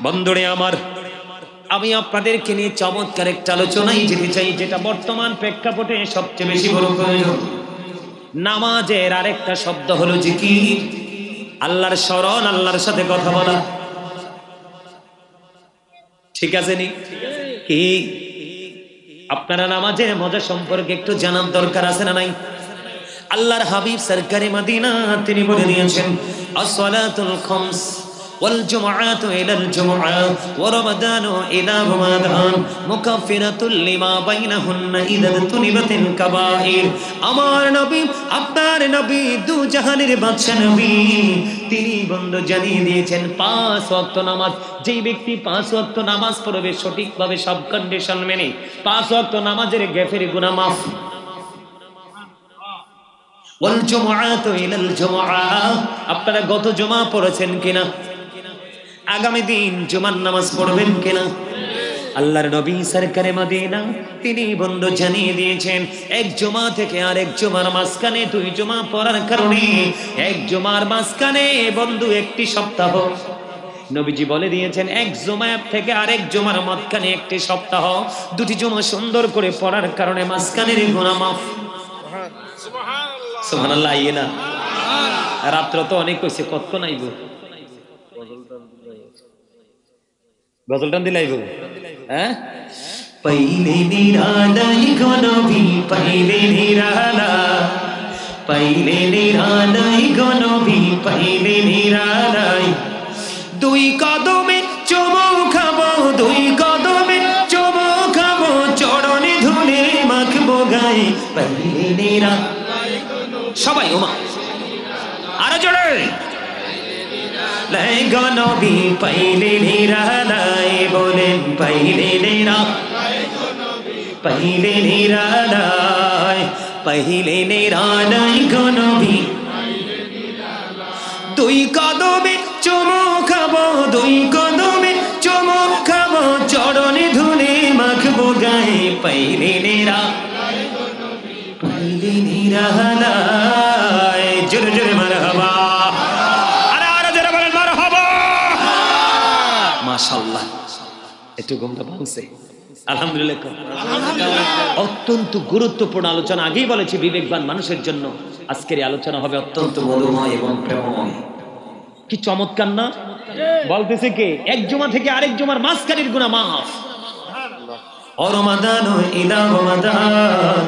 বন্ধুরে আমার, আমি আপনাদেরকে নিয়ে চমৎকার একটা আলোচনায় যেতে চাই, যেটা বর্তমান প্রেক্ষাপটে সবচেয়ে বেশি বড় প্রয়োজন। নামাজের আরেকটা শব্দ হলো জিকির, আল্লাহর স্মরণ, আল্লাহর সাথে কথা বলা। ঠিক আছে নি? কি আপনারা নামাজের মজা সম্পর্কে একটু জানার দরকার আছে না নাই? আল্লাহর হাবিব সরকারে মদিনা তিনি বলে দিয়েছেন, আসসালাতুল খামস ওয়াল জুমআতু ইলাল জুমআ ওয়া রমাদানু ইলা রমাদান মুকাফফিরাতুল লিমা বাইনাহুন্না ইযা তুনিবাতিল কাবাইর। আমার নবী, আপনার নবী, দু জাহানের বাদশা নবী, তিনি বন্ধু জানিয়ে দিয়েছেন 5 ওয়াক্ত নামাজ, যেই ব্যক্তি 5 ওয়াক্ত নামাজ পড়বে সঠিকভাবে সব কন্ডিশন মেনে, 5 ওয়াক্ত নামাজের গ্যাফের গুনাহ মাফ। আপনারা গত জুমা পড়েছেন কিনা? আগামী দিন জুমার নামাজ পড়বেন কিনা? আল্লাহর নবী সরকারে মদিনা তিনি বন্ধু জানিয়ে দিয়েছেন, এক জুমা থেকে আরেক জুমার মাঝখানে 2 জুমা পড়ার কারণে এক জুমার মাঝখানে বন্ধু একটি সপ্তাহ। নবীজি বলে দিয়েছেন, এক জুমা থেকে আরেক জুমার মাঝখানে একটি সপ্তাহ, 2টি জুমা সুন্দর করে পড়ার কারণে মাঝখানের গুনাহ মাফ। সুবহানাল্লাহ। আইয়ে না রাত্র তো অনেক কইছে, কতক্ষণ আইব? গজলটান দিলাইব। হ্যাঁ, পাইলে নিরালাই গো নবী, পাইলে নিরালা, পাইলে নিরালাই গো নবী, পাইলে নিরালাই। 2 কদমে চুমু খাবো, 2 কদমে চুমু খাবো, চরণে ধুলে মাখবো গায়ে, পাইলে নিরা। সবাই ওমা আরো জোরে, লাই গো নবী পাইলে নিরালাই, বলেন পাইলে নিরা, পাইলে নিরালাই, পাইলে নিরালাই গো নবী। 2 কদমে চুমু খাবো, 2 কদমে চুমু খাবো, চরণে ধুলে মাখবো গায়ে, পাইলে নিরা, পাইলে নিরালাই। জোরে জোরে মারহাবা, আরে আরে জোরে বলেন মারহাবা। মাশাআল্লাহ, একটু ঘুমটা ভাঙছে আলহামদুলিল্লাহ। অত্যন্ত গুরুত্বপূর্ণ আলোচনা, আগেই বলেছি বিবেকবান মানুষের জন্য আজকের এই আলোচনা হবে অত্যন্ত মধুময় এবং প্রেমময়। কি চমৎকার না? বলতেছে কে, এক জুমা থেকে আরেক জুমার মাঝখানের গুনাহ মাফ। রমাদান ইলা রমাদান,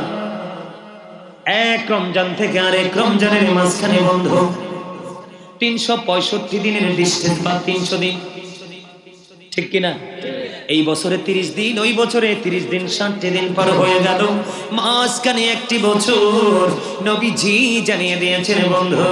এক রমজান থেকে আরেক রমজানের মাঝখানে বন্ধু 365 দিনের ডিস্টেন্স বা 300 দিন, ঠিক কিনা? এই বছরে 30 দিন, ওই বছরে 30 দিন, 60 দিন পার হয়ে গেল, মাঝখানে একটি বছর। নবীজি জানিয়ে দিয়েছেন, বন্ধু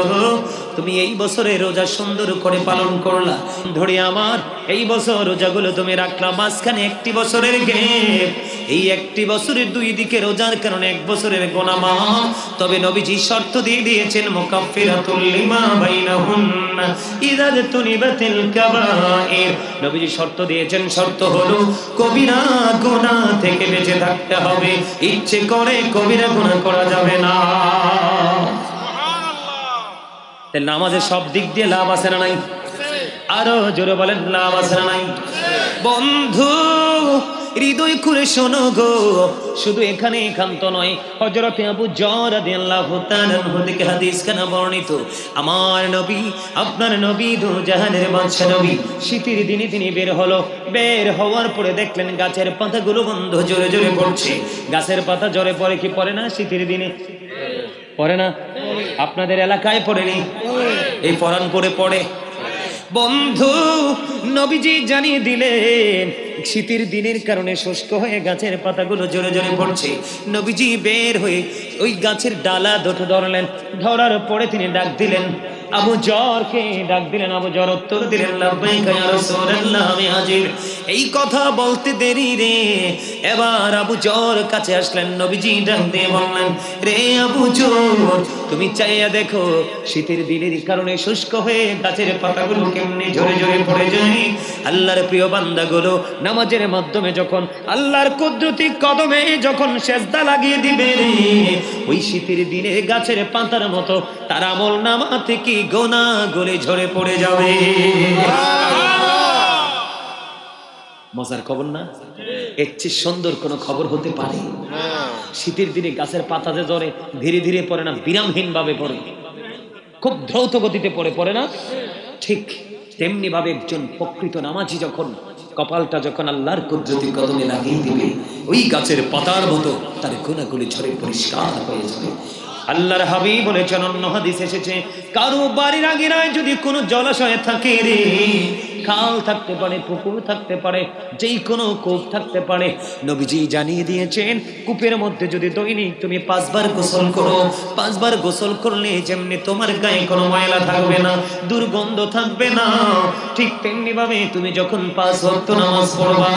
তুমি এই বছরে রোজা সুন্দর করে পালন করলা, ধরে আমার এই বছর রোজাগুলো তুমি রাখলা, মাঝখানে একটি বছরের গ্যাপ, এই একটি বছরের 2 দিকে রোজার কারণে 1 বছরের গুনাহ মাফ। তবে নবীজি শর্ত দিয়ে দিয়েছেন, মুকাফফিরাতুল লিমা বাইনাহুন্না ইযা তুনিবাতিল কাবাইর। নবীজি শর্ত দিয়েছেন, শর্ত হলো কবিরা গুনাহ থেকে বেঁচে থাকতে হবে, ইচ্ছে করে কবিরা গুনাহ করা যাবে না। তাহলে নামাজের সব দিক দিয়ে লাভ আছে না নাই? আরো জোরে বলেন, লাভ আছে না নাই? বন্ধু হৃদয় খুলে শোনো গো, শুধু এখানে একান্ত নয়, হযরত আবু যর রাদিয়াল্লাহু তাআলা থেকে হাদিস খানা বর্ণিত, আমার নবী, আপনার নবী, দু জাহানের বাদশা নবী, শীতের দিনে তিনি বের হলো, বের হওয়ার পরে দেখলেন গাছের পাতাগুলো বন্ধ জোরে জোরে পড়ছে। গাছের পাতা জোরে পড়ে কি পড়ে না? শীতের দিনে পড়ে না? আপনাদের এলাকায় পড়েনি? এই পরান করে পড়ে। বন্ধু নবীজি জানিয়ে দিলেন, শীতের দিনের কারণে শুষ্ক হয়ে গাছের পাতাগুলো জোরে জোরে পড়ছে। নবীজি বের হয়ে ওই গাছের ডালা দুটো ধরলেন, ধরার পরে তিনি ডাক দিলেন, আবু যরকে ডাক দিলেন। আবু যর উত্তর দিলেন, লাব্বাইকা ইয়া রাসূলুল্লাহ, আমি হাজির। এই কথা বলতে দেরি রে, এবার আবু যর কাছে আসলেন, নবীজি ডাক দিয়ে বললেন, রে আবু যর, তুমি চাইয়া দেখো শীতের দিনের কারণে শুষ্ক হয়ে গাছের পাতাগুলো কেমনে জোরে জোরে পড়ে যায়। আল্লাহর প্রিয় বান্দাগুলো নামাজের মাধ্যমে যখন আল্লাহর কুদরতি কদমে যখন সেজদা লাগিয়ে দিবে রে, ওই শীতের দিনে গাছের পাতার মতো তার আমলনামা থেকে গুনাহ গলে ঝরে পড়ে যাবে। মজার খবর না? এর চেয়ে সুন্দর কোনো খবর হতে পারে? শীতের দিনে গাছের পাতা যে ঝরে ধীরে ধীরে পড়ে না, বিরামহীন ভাবে পড়ে, খুব দ্রুত গতিতে পড়ে না? ঠিক তেমনি ভাবে একজন প্রকৃত নামাজি যখন কপালটা যখন আল্লাহর কুদরতি কদমে লাগিয়ে দিবে, ওই গাছের পাতার মতো তার গুনাহগুলি ঝরে পরিষ্কার হয়ে যাবে। আল্লাহর হাবিব বলেছেন, অন্য হাদিস এসেছে, কারো বাড়ির আগিনায় যদি কোনো জলাশয় থাকে রে, খাল থাকতে পারে, পুকুর থাকতে পারে, যেই কোনো কূপ থাকতে পারে, নবীজি জানিয়ে দিয়েছেন কূপের মধ্যে যদি দৈনিক তুমি 5 বার গোসল করো, 5 বার গোসল করলে যেমনি তোমার গায়ে কোনো ময়লা থাকবে না, দুর্গন্ধ থাকবে না, ঠিক তেমনি ভাবে তুমি যখন 5 ওয়াক্ত নামাজ পড়বা,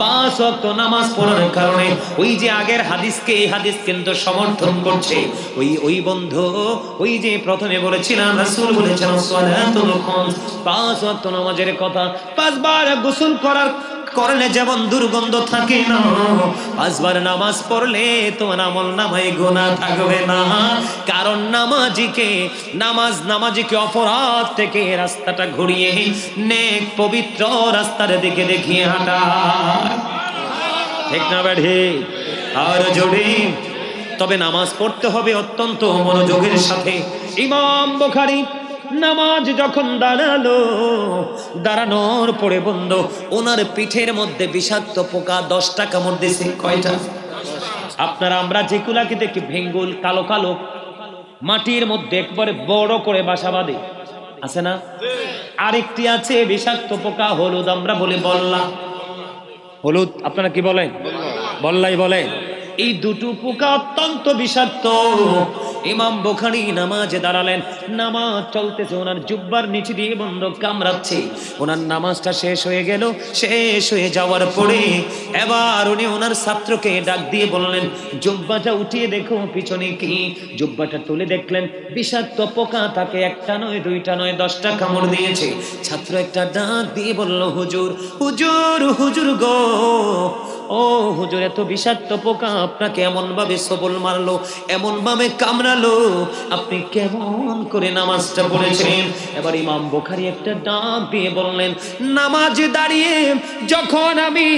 5 ওয়াক্ত নামাজ পড়ার কারণে ওই যে আগের হাদিসকে এই হাদিস কিন্তু সমর্থন করছে। ওই বন্ধু, ওই যে প্রথমে বলেছিলাম রাসূল বলেছেন সালাতুল খামস, 5 ওয়াক্ত নামাজের কথা, 5 বার গোসল করলে যেমন দুর্গন্ধ থাকে না, 5 বার নামাজ পড়লে তোমার আমলনামায় গুনাহ থাকবে না। কারণ নামাজিকে অপরাধ থেকে রাস্তাটা ঘুরিয়ে নেক পবিত্র রাস্তার দিকে দেখিয়ে হাঁটায়, ঠিক না বেঠি? আর জোরে। তবে নামাজ পড়তে হবে অত্যন্ত মনোযোগের সাথে। ইমাম বুখারী নামাজ যখন দাঁড়ানোর পরে বন্ধ, ওনার পিঠের মধ্যে বিষাক্ত পোকা 10টা কামড় দিয়েছে। কয়টা? আমরা যেগুলাকে দেখি ভেঙ্গুল কালো কালো মাটির মধ্যে একবারে বড় করে বাসা বাঁধে, আছে না? আরেকটি আছে বিষাক্ত পোকা হলুদ, আমরা বলি বল্লা। হলুদ আপনারা কি বলেন? বল্লাই বলেন। এই দুটো পোকা অত্যন্ত বিষাক্ত। ইমাম বুখারী নামাজে দাঁড়ালেন, নামাজ চলতেছে, ওনার জুব্বার নিচে দিয়ে বন্ধ কামড়াচ্ছে। ওনার নামাজটা শেষ হয়ে গেল, শেষ হয়ে যাওয়ার পরে এবার উনি ওনার ছাত্রকে ডাক দিয়ে বললেন, জুব্বাটা উঠিয়ে দেখো পিছনে কি। জুব্বাটা তুলে দেখলেন বিষাক্ত পোকা তাকে 1টা নয় 2টা নয় 10টা কামড় দিয়েছে। ছাত্র একটা ডাক দিয়ে বলল, হুজুর হুজুর হুজুর গো, ও হুজুর, এত বিষাক্ত পোকা আপনাকে এমন ভাবে সবল মারলো, এমন ভাবে কামড়ালো, আপনি কেমন করে নামাজটা পড়েছেন? এবার ইমাম বুখারী একটা ডাক দিয়ে বললেন, নামাজে দাঁড়িয়ে যখন আমি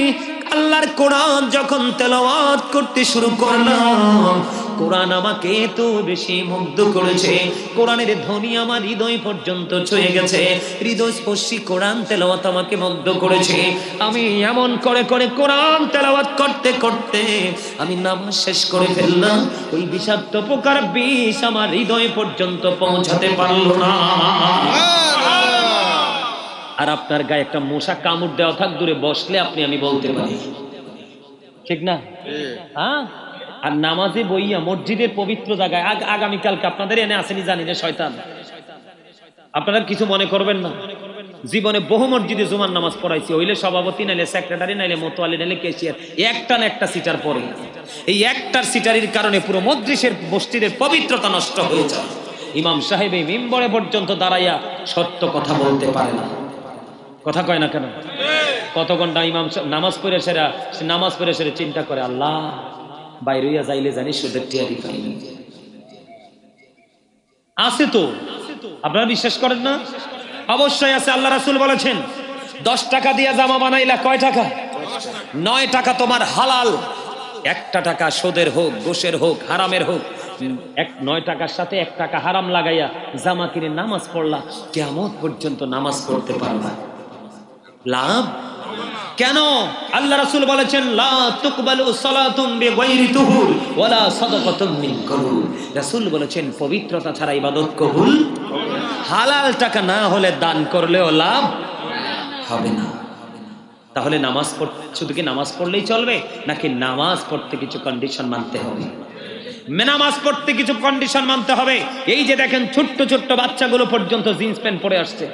আল্লাহর কোরআন যখন তেলাওয়াত করতে শুরু করলাম, কোরআন আমাকে এত বেশি মুগ্ধ করেছে, কোরআনের ধ্বনি আমার হৃদয় পর্যন্ত ছুঁয়ে গেছে, হৃদয়স্পর্শী কোরআন তেলাওয়াত আমাকে মুগ্ধ করেছে। আমি এমন করে করে কোরআন তেলাওয়াত করতে করতে আমি নামাজ শেষ করে ফেললাম, ওই বিষাক্ত পোকার বিষ আমার হৃদয় পর্যন্ত পৌঁছাতে পারলো না। আর আপনার গায়ে একটা মশা কামড় দেওয়া থাক, দূরে বসলে আমি বলতে পারি, ঠিক না? হ্যাঁ। আর নামাজে বইয়া মসজিদের পবিত্র জায়গায়, আগামীকালকে আপনাদের এনে আসেনি জানি না শয়তান, আপনারা কিছু মনে করবেন না, জীবনে বহু মসজিদে জুমার নামাজ পড়াইছি, হইলে সভাপতি নাইলে সেক্রেটারি নাইলে মোতোয়ালি নাইলে কেশিয়ার, একটা না একটা সিটার পড়ে। এই একটার সিটারির কারণে পুরো মসজিদের পবিত্রতা নষ্ট হয়ে যায়। ইমাম সাহেব এই মিম্বরে পর্যন্ত দাঁড়াইয়া সত্য কথা বলতে পারে না। কথা কয় না কেন? কত ঘন্টা ইমাম নামাজ পড়ে সেরা চিন্তা করে, আল্লাহ বাইরে যাইলে জানি সুদের টিয়ারি পাইনি। আছে তো, আপনারা বিশ্বাস করেন না? অবশ্যই আছে। আল্লাহ রাসূল বলেছেন, 10 টাকা দিয়ে জামা বানাইলা, কয় টাকা? 9 টাকা তোমার হালাল, 1টা টাকা সুদের হোক, ঘুষের হোক, হারামের হোক, 9 টাকার সাথে 1 টাকা হারাম লাগাইয়া জামা কিনে নামাজ পড়লা, কিয়ামত পর্যন্ত নামাজ পড়তে পারবা, লাভ কেন? আল্লাহ রাসূল বলেছেন, লা তুকবালু সালাতুন বিগাইরি তুহুর ওয়ালা সাদাকাতুন মিন কবুল। রাসূল বলেছেন, পবিত্রতা ছাড়া ইবাদত কবুল, হালাল টাকা না হলে দান করলেও লাভ হবে না। তাহলে নামাজ শুধু কি নামাজ পড়লেই চলবে, নাকি নামাজ পড়তে কিছু কন্ডিশন মানতে হবে? নামাজ পড়তে কিছু কন্ডিশন মানতে হবে। এই যে দেখেন ছোট্ট ছোট্ট বাচ্চাগুলো পর্যন্ত জিন্স প্যান্ট পরে আসছে,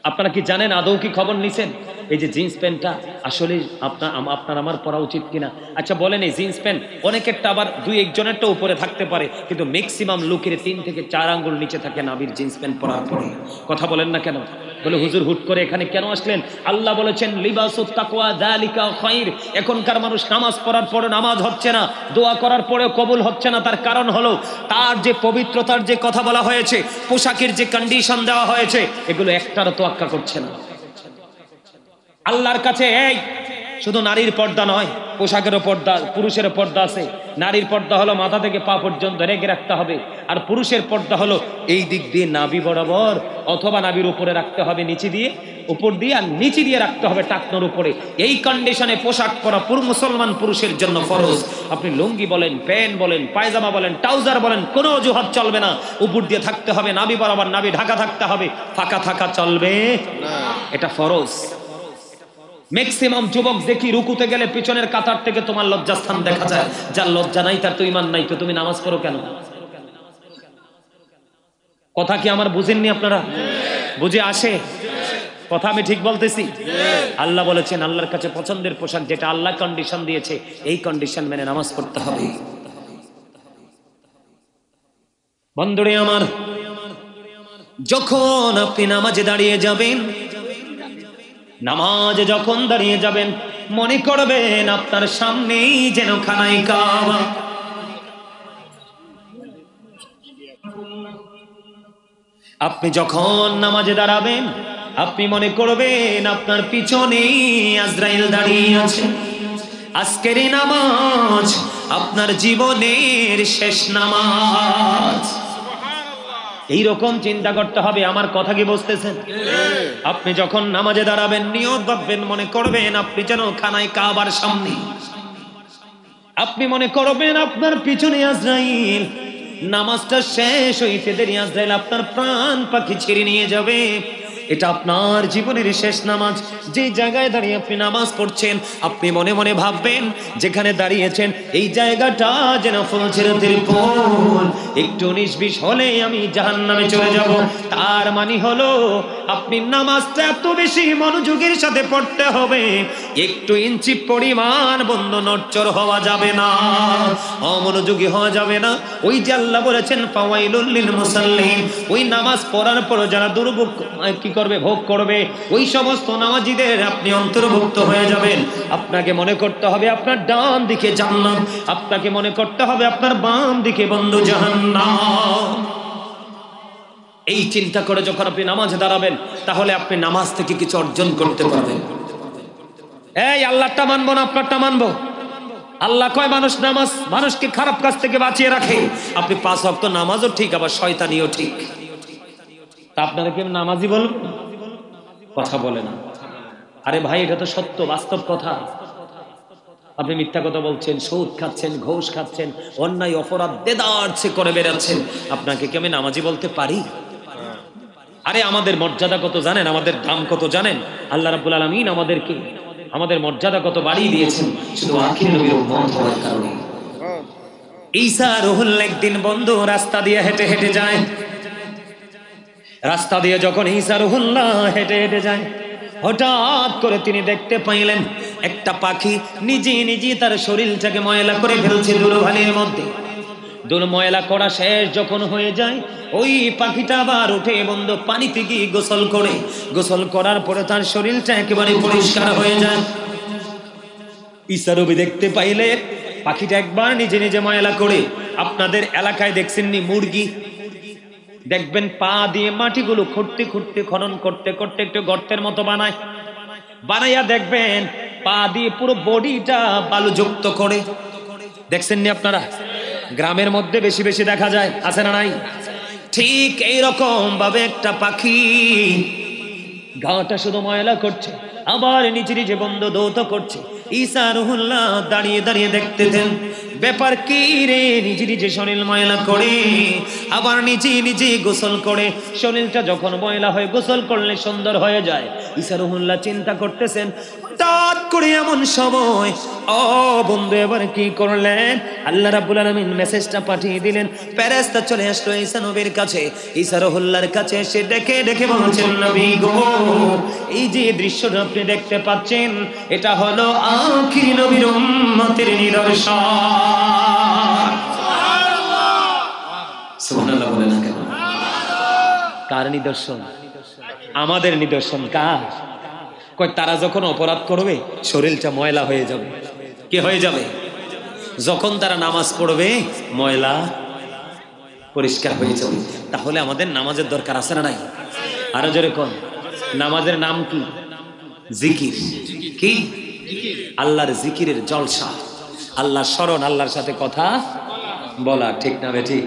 আপনারা কি জানেন? আদৌ কি খবর নিছেন এই যে জিন্স প্যান্টটা আসলে আপনার আমার পরা উচিত কিনা? আচ্ছা বলেন, এই জিন্স প্যান্ট অনেকেরটা আবার 2-1 জনেরটা উপরে থাকতে পারে, কিন্তু ম্যাক্সিমাম লোকের 3 থেকে 4 আঙ্গুল নিচে থাকে নাভির জিন্স প্যান্ট পরার পরে। কথা বলেন না কেন? বলে হুজুর হুট করে এখানে কেন আসলেন? আল্লাহ বলেছেন, লিবাসুত তাকওয়া যালিকা খায়র। এখনকার মানুষ নামাজ পড়ার পরে নামাজ হচ্ছে না, দোয়া করার পরেও কবুল হচ্ছে না। তার কারণ হলো তার যে পবিত্রতার যে কথা বলা হয়েছে, পোশাকের যে কন্ডিশন দেওয়া হয়েছে, এগুলো একটারও তোয়াক্কা করছে না। আল্লাহর কাছে এই শুধু নারীর পর্দা নয়, পোশাকেরও পর্দা, পুরুষেরও পর্দা আছে। নারীর পর্দা হলো মাথা থেকে পা পর্যন্ত রেখে রাখতে হবে, আর পুরুষের পর্দা হলো এই দিক দিয়ে নাভি বরাবর, অথবা নাভির উপরে রাখতে হবে নিচে দিয়ে, উপর দিয়ে, আর নিচে দিয়ে রাখতে হবে টাকনোর উপরে। এই কন্ডিশনে পোশাক পরা পুরো মুসলমান পুরুষের জন্য ফরজ। আপনি লুঙ্গি বলেন, প্যান্ট বলেন, পায়জামা বলেন, ট্রাউজার বলেন, কোনো অজুহাত চলবে না। উপর দিয়ে থাকতে হবে নাভি বরাবর, নাভি ঢাকা থাকতে হবে, ফাঁকা থাকা চলবে না, এটা ফরজ। ম্যাক্সিমাম যুবক দেখি রুকুতে গেলে পিছনের কাতার থেকে তোমার লজ্জাস্থান দেখা যায়। যার লজ্জা নাই তার তো ঈমান নাই, তো তুমি নামাজ পড়ো কেন? কথা কি আমার বুঝেননি আপনারা? বুঝে আসে কথা? আমি ঠিক বলতেছি? আল্লাহ বলেছেন আল্লাহর কাছে পছন্দের পোশাক যেটা আল্লাহ কন্ডিশন দিয়েছে, এই কন্ডিশন মেনে নামাজ পড়তে হবে। বন্ধুরে আমার, যখন আপনি নামাজে দাঁড়িয়ে যাবেন, নামাজে যখন দাঁড়িয়ে যাবেন, মনে করবেন আপনার সামনেই যেন খানায় কাবা। আপনি যখন নামাজে দাঁড়াবেন, আপনি মনে করবেন আপনার পিছনেই আজরাইল দাঁড়িয়ে আছে। আজকের এই নামাজ আপনার জীবনের শেষ নামাজ। এইরকম চিন্তা করতে হবে। আমার কথা কি বুঝতেছেন? আপনি যখন নামাজে দাঁড়াবেন, নিয়ত ভাববেন, মনে করবেন আপনি যেন খানায় কাবার সামনে। আপনি মনে করবেন আপনার পিছনে আজরাইল। নামাজটা শেষ হইতে দেরি আজরাইল আপনার প্রাণ পাখি ছিঁড়ে নিয়ে যাবে। এটা আপনার জীবনের শেষ নামাজ। যে জায়গায় দাঁড়িয়ে আপনি নামাজ পড়ছেন, আপনি মনে মনে ভাববেন যেখানে দাঁড়িয়েছেন এই জায়গাটা যেন ফুলছেরাতের ফুল, একটু 19-20 হলে আমি জাহান্নামে চলে যাব। তার মানে হলো আপনি নামাজটা এত বেশি মনোযোগের সাথে পড়তে হবে, একটু ইঞ্চি পরিমাণ বন্ধ নড়চড় হওয়া যাবে না, অমনোযোগী হওয়া যাবে না। ওই যে আল্লাহ বলেছেন ফাওয়াইলুল লিল মুসাল্লিন, ওই নামাজ পড়ার পর যারা দুর্ভোগ কি করবে, ভোগ করবে, ওই সমস্ত নামাজীদের আপনি অন্তর্ভুক্ত হয়ে যাবেন। আপনাকে মনে করতে হবে আপনার ডান দিকে জান্নাত, আপনাকে মনে করতে হবে আপনার বাম দিকে বন্ধু জাহান্নাম। এই চিন্তা করে যখন আপনি নামাজে দাঁড়াবেন, তাহলে আপনি নামাজ থেকে কিছু অর্জন করতে পারবেন। এই আল্লাহটা মানবো না আপনারটা মানবো? আল্লাহ কয় মানুষ নামাজ মানুষকে খারাপ কাজ থেকে বাঁচিয়ে রাখে। আপনি 5 ওয়াক্ত নামাজও ঠিক, আবার শয়তানিও ঠিক। তা আপনারা কি নামাজি বলুন? কথা বলে না। আরে ভাই, এটা তো সত্য বাস্তব কথা। আপনি মিথ্যা কথা বলছেন, সুদ খাচ্ছেন, ঘুষ খাচ্ছেন, অন্যায় অপরাধ দেদারছে করে বেড়াচ্ছেন, আপনাকে কি আমি নামাজি বলতে পারি? আরে আমাদের মর্যাদা কত জানেন? আমাদের দাম কত জানেন? আল্লাহ রাব্বুল আলামিন আমাদেরকে আমাদের মর্যাদা কত বাড়িয়ে দিয়েছেন শুধু আখির নবীর উম্মত হওয়ার কারণে। ঈসা রুহুল একদিন বন্ধু রাস্তা দিয়ে হেঁটে হেঁটে যায়। রাস্তা দিয়ে যখন ঈসা রুহুল্লাহ হেঁটে হেঁটে যায়, হঠাৎ করে তিনি দেখতে পাইলেন একটা পাখি নিজে নিজে তার শরীরটাকে ময়লা করে ফেলছে ধুলোবালির মধ্যে। ধুলো ময়লা করা শেষ যখন হয়ে যায়, ওই পাখিটা আবার উঠে বন্ধু পানিতে গিয়ে গোসল করে। গোসল করার পরে তার শরীরটা একেবারে পরিষ্কার হয়ে যায়। ঈসা নবী দেখতে পাইলে পাখিটা একবার নিজে নিজে ময়লা করে। আপনাদের এলাকায় দেখছেননি মুরগি? দেখবেন পা দিয়ে মাটিগুলো খুঁড়তে খুঁড়তে, খনন করতে করতে একটু গর্তের মতো বানায়। বানাইয়া দেখবেন পা দিয়ে পুরো বডিটা বালুযুক্ত করে। দেখছেননি আপনারা? গ্রামের মধ্যে বেশি বেশি দেখা যায়, আছে না নাই? ঠিক এইরকম ভাবে একটা পাখি গাটা শুধু ময়লা করছে, আবার নিচে নিচে বন্ধ দৌত করছে। ঈসা রুহুল্লাহ দাঁড়িয়ে দাঁড়িয়ে দেখতেছেন ব্যাপার কি রে, নিজে নিজে শরীর ময়লা করে আবার নিজে নিজে গোসল করে। শরীরটা যখন ময়লা হয় গোসল করলে সুন্দর হয়ে যায়। ঈসা রুহুল্লাহ চিন্তা করতেছেন, হঠাৎ করে এমন সময় ও বন্ধু এবার কি করলেন? আল্লাহ রাব্বুল আলামিন মেসেজটা পাঠিয়ে দিলেন। ফেরেশতা চলে আসলো ঈসা নবীর কাছে। ঈসা রুহুল্লাহর কাছে এসে ডেকে ডেকে বলছেন, নবী গো, এই যে দৃশ্যটা আপনি দেখতে পাচ্ছেন, এটা হলো আখির নবীর উম্মতের নিদর্শন। সুবহানাল্লাহ বলে না কেন? কার নিদর্শন? আমাদের নিদর্শন। কার? কই তারা যখন অপরাধ করবে শরীরটা ময়লা হয়ে যাবে। কি হয়ে যাবে? যখন তারা নামাজ পড়বে ময়লা পরিষ্কার হয়ে যাবে। তাহলে আমাদের নামাজের দরকার আছে না নাই? আরো জোরে কোন, নামাজের নাম কি? জিকির কি? আল্লাহর জিকিরের জলসা, আল্লাহর স্মরণ, আল্লাহর সাথে কথা বলা, ঠিক না বেঠিক?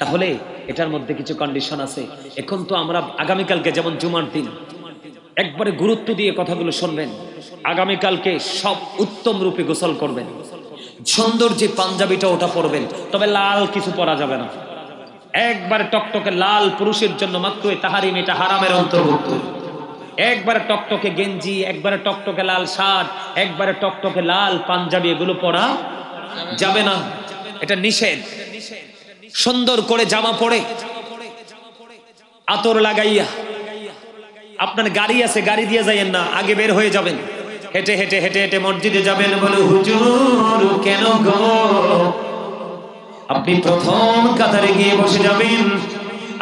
তাহলে এটার মধ্যে কিছু কন্ডিশন আছে। এখন তো আমরা আগামীকালকে যেমন জুমার দিন একবারে গুরুত্ব দিয়ে কথাগুলো শুনবেন। আগামীকালকে সব উত্তম রূপে গোসল করবেন, সুন্দর যে পাঞ্জাবিটা ওটা পরবেন, তবে লাল কিছু পরা যাবে না। একবারে টকটকে লাল পুরুষের জন্য মাত্র তাহারিম, এটা হারামের অন্তর্ভুক্ত। একবারে টকটকে গেঞ্জি, একবারে টকটকে লাল শার্ট, একবারে টকটকে লাল পাঞ্জাবি এগুলো পরা যাবে না, এটা নিষেধ। সুন্দর করে জামা পরে আতর লাগাইয়া, আপনার গাড়ি আছে গাড়ি দিয়ে যাইয়েন না, আগে বের হয়ে যাবেন, হেঁটে হেঁটে হেঁটে হেঁটে মসজিদে যাবেন। বলে হুজুর কেন গো? আপনি প্রথম কাতারে গিয়ে বসে যাবেন।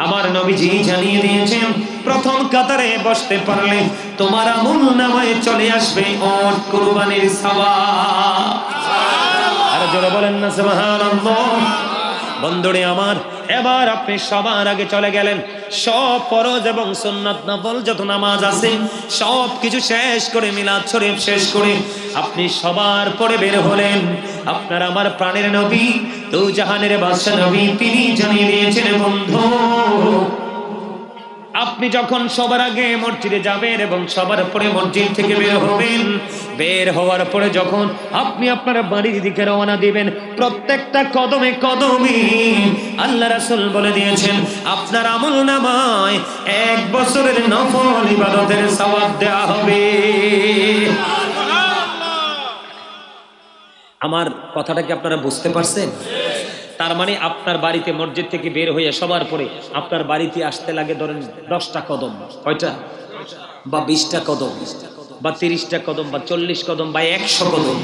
আমার নবীজি জানিয়ে দিয়েছেন প্রথম কাতারে বসতে পারলে তোমার আমলনামায় চলে আসবে ওট কুরবানির সওয়াব। আর জোরে বলেন না সুবহানাল্লাহ। বন্ধুরে আমার, এবার আপনি সবার আগে চলে গেলেন, সব ফরজ এবং সুন্নাত নফল যত নামাজ আছে সব কিছু শেষ করে, মিলাদ শরীফ শেষ করে আপনি সবার পরে বের হলেন। আপনার আমার প্রাণের নবী, দু জাহানের বাদশা নবী, তিনি জানিয়ে দিয়েছেন বন্ধু, আপনি যখন সবার আগে মসজিদে যাবেন এবং সবার পরে মসজিদ থেকে বের হবেন, বের হওয়ার পরে যখন আপনি আপনার বাড়ির দিকে রওনা দিবেন, প্রত্যেকটা কদমে কদমে আল্লাহ রাসূল বলে দিয়েছেন আপনার আমলনামায় 1 বছরের নফল ইবাদতের সওয়াব দেওয়া হবে। আমার কথাটা কি আপনারা বুঝতে পারছেন? তার মানে আপনার বাড়িতে মসজিদ থেকে বের হয়ে সবার পরে আপনার বাড়িতে আসতে লাগে ধরেন 10টা কদম, কয়টা? বা 20টা কদম, বা 30টা কদম, বা 40 কদম, বা 100 কদম।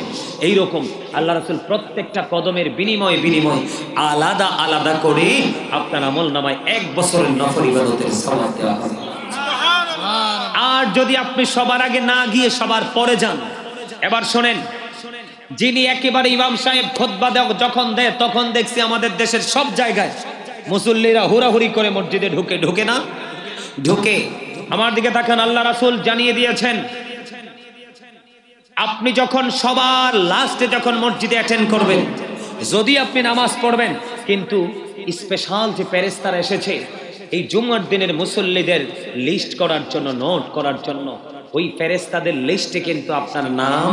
এইরকম আল্লাহ রাসূল প্রত্যেকটা কদমের বিনিময়ে আলাদা আলাদা করে আপনার আমলনামায় 1 বছরের নফল ইবাদতের সওয়াব দেওয়া হবে। আর যদি আপনি সবার আগে না গিয়ে সবার পরে যান, এবার শোনেন, যিনি একেবারে ইমাম সাহেব খুতবা যখন দেয় তখন দেখছি আমাদের দেশের সব জায়গায় মুসল্লিরা হুড়াহুড়ি করে মসজিদে ঢুকে না? ঢুকে। আমার দিকে তাকান, আল্লাহ রাসূল জানিয়ে দিয়েছেন আপনি যখন সবার লাস্টে যখন মসজিদে অ্যাটেন্ড করবেন, যদি আপনি নামাজ পড়বেন, কিন্তু স্পেশাল যে ফেরেশতারা এসেছে এই জুমার দিনের মুসল্লিদের লিস্ট করার জন্য, নোট করার জন্য, ওই ফেরেশতাদের লিস্টে কিন্তু আপনার নাম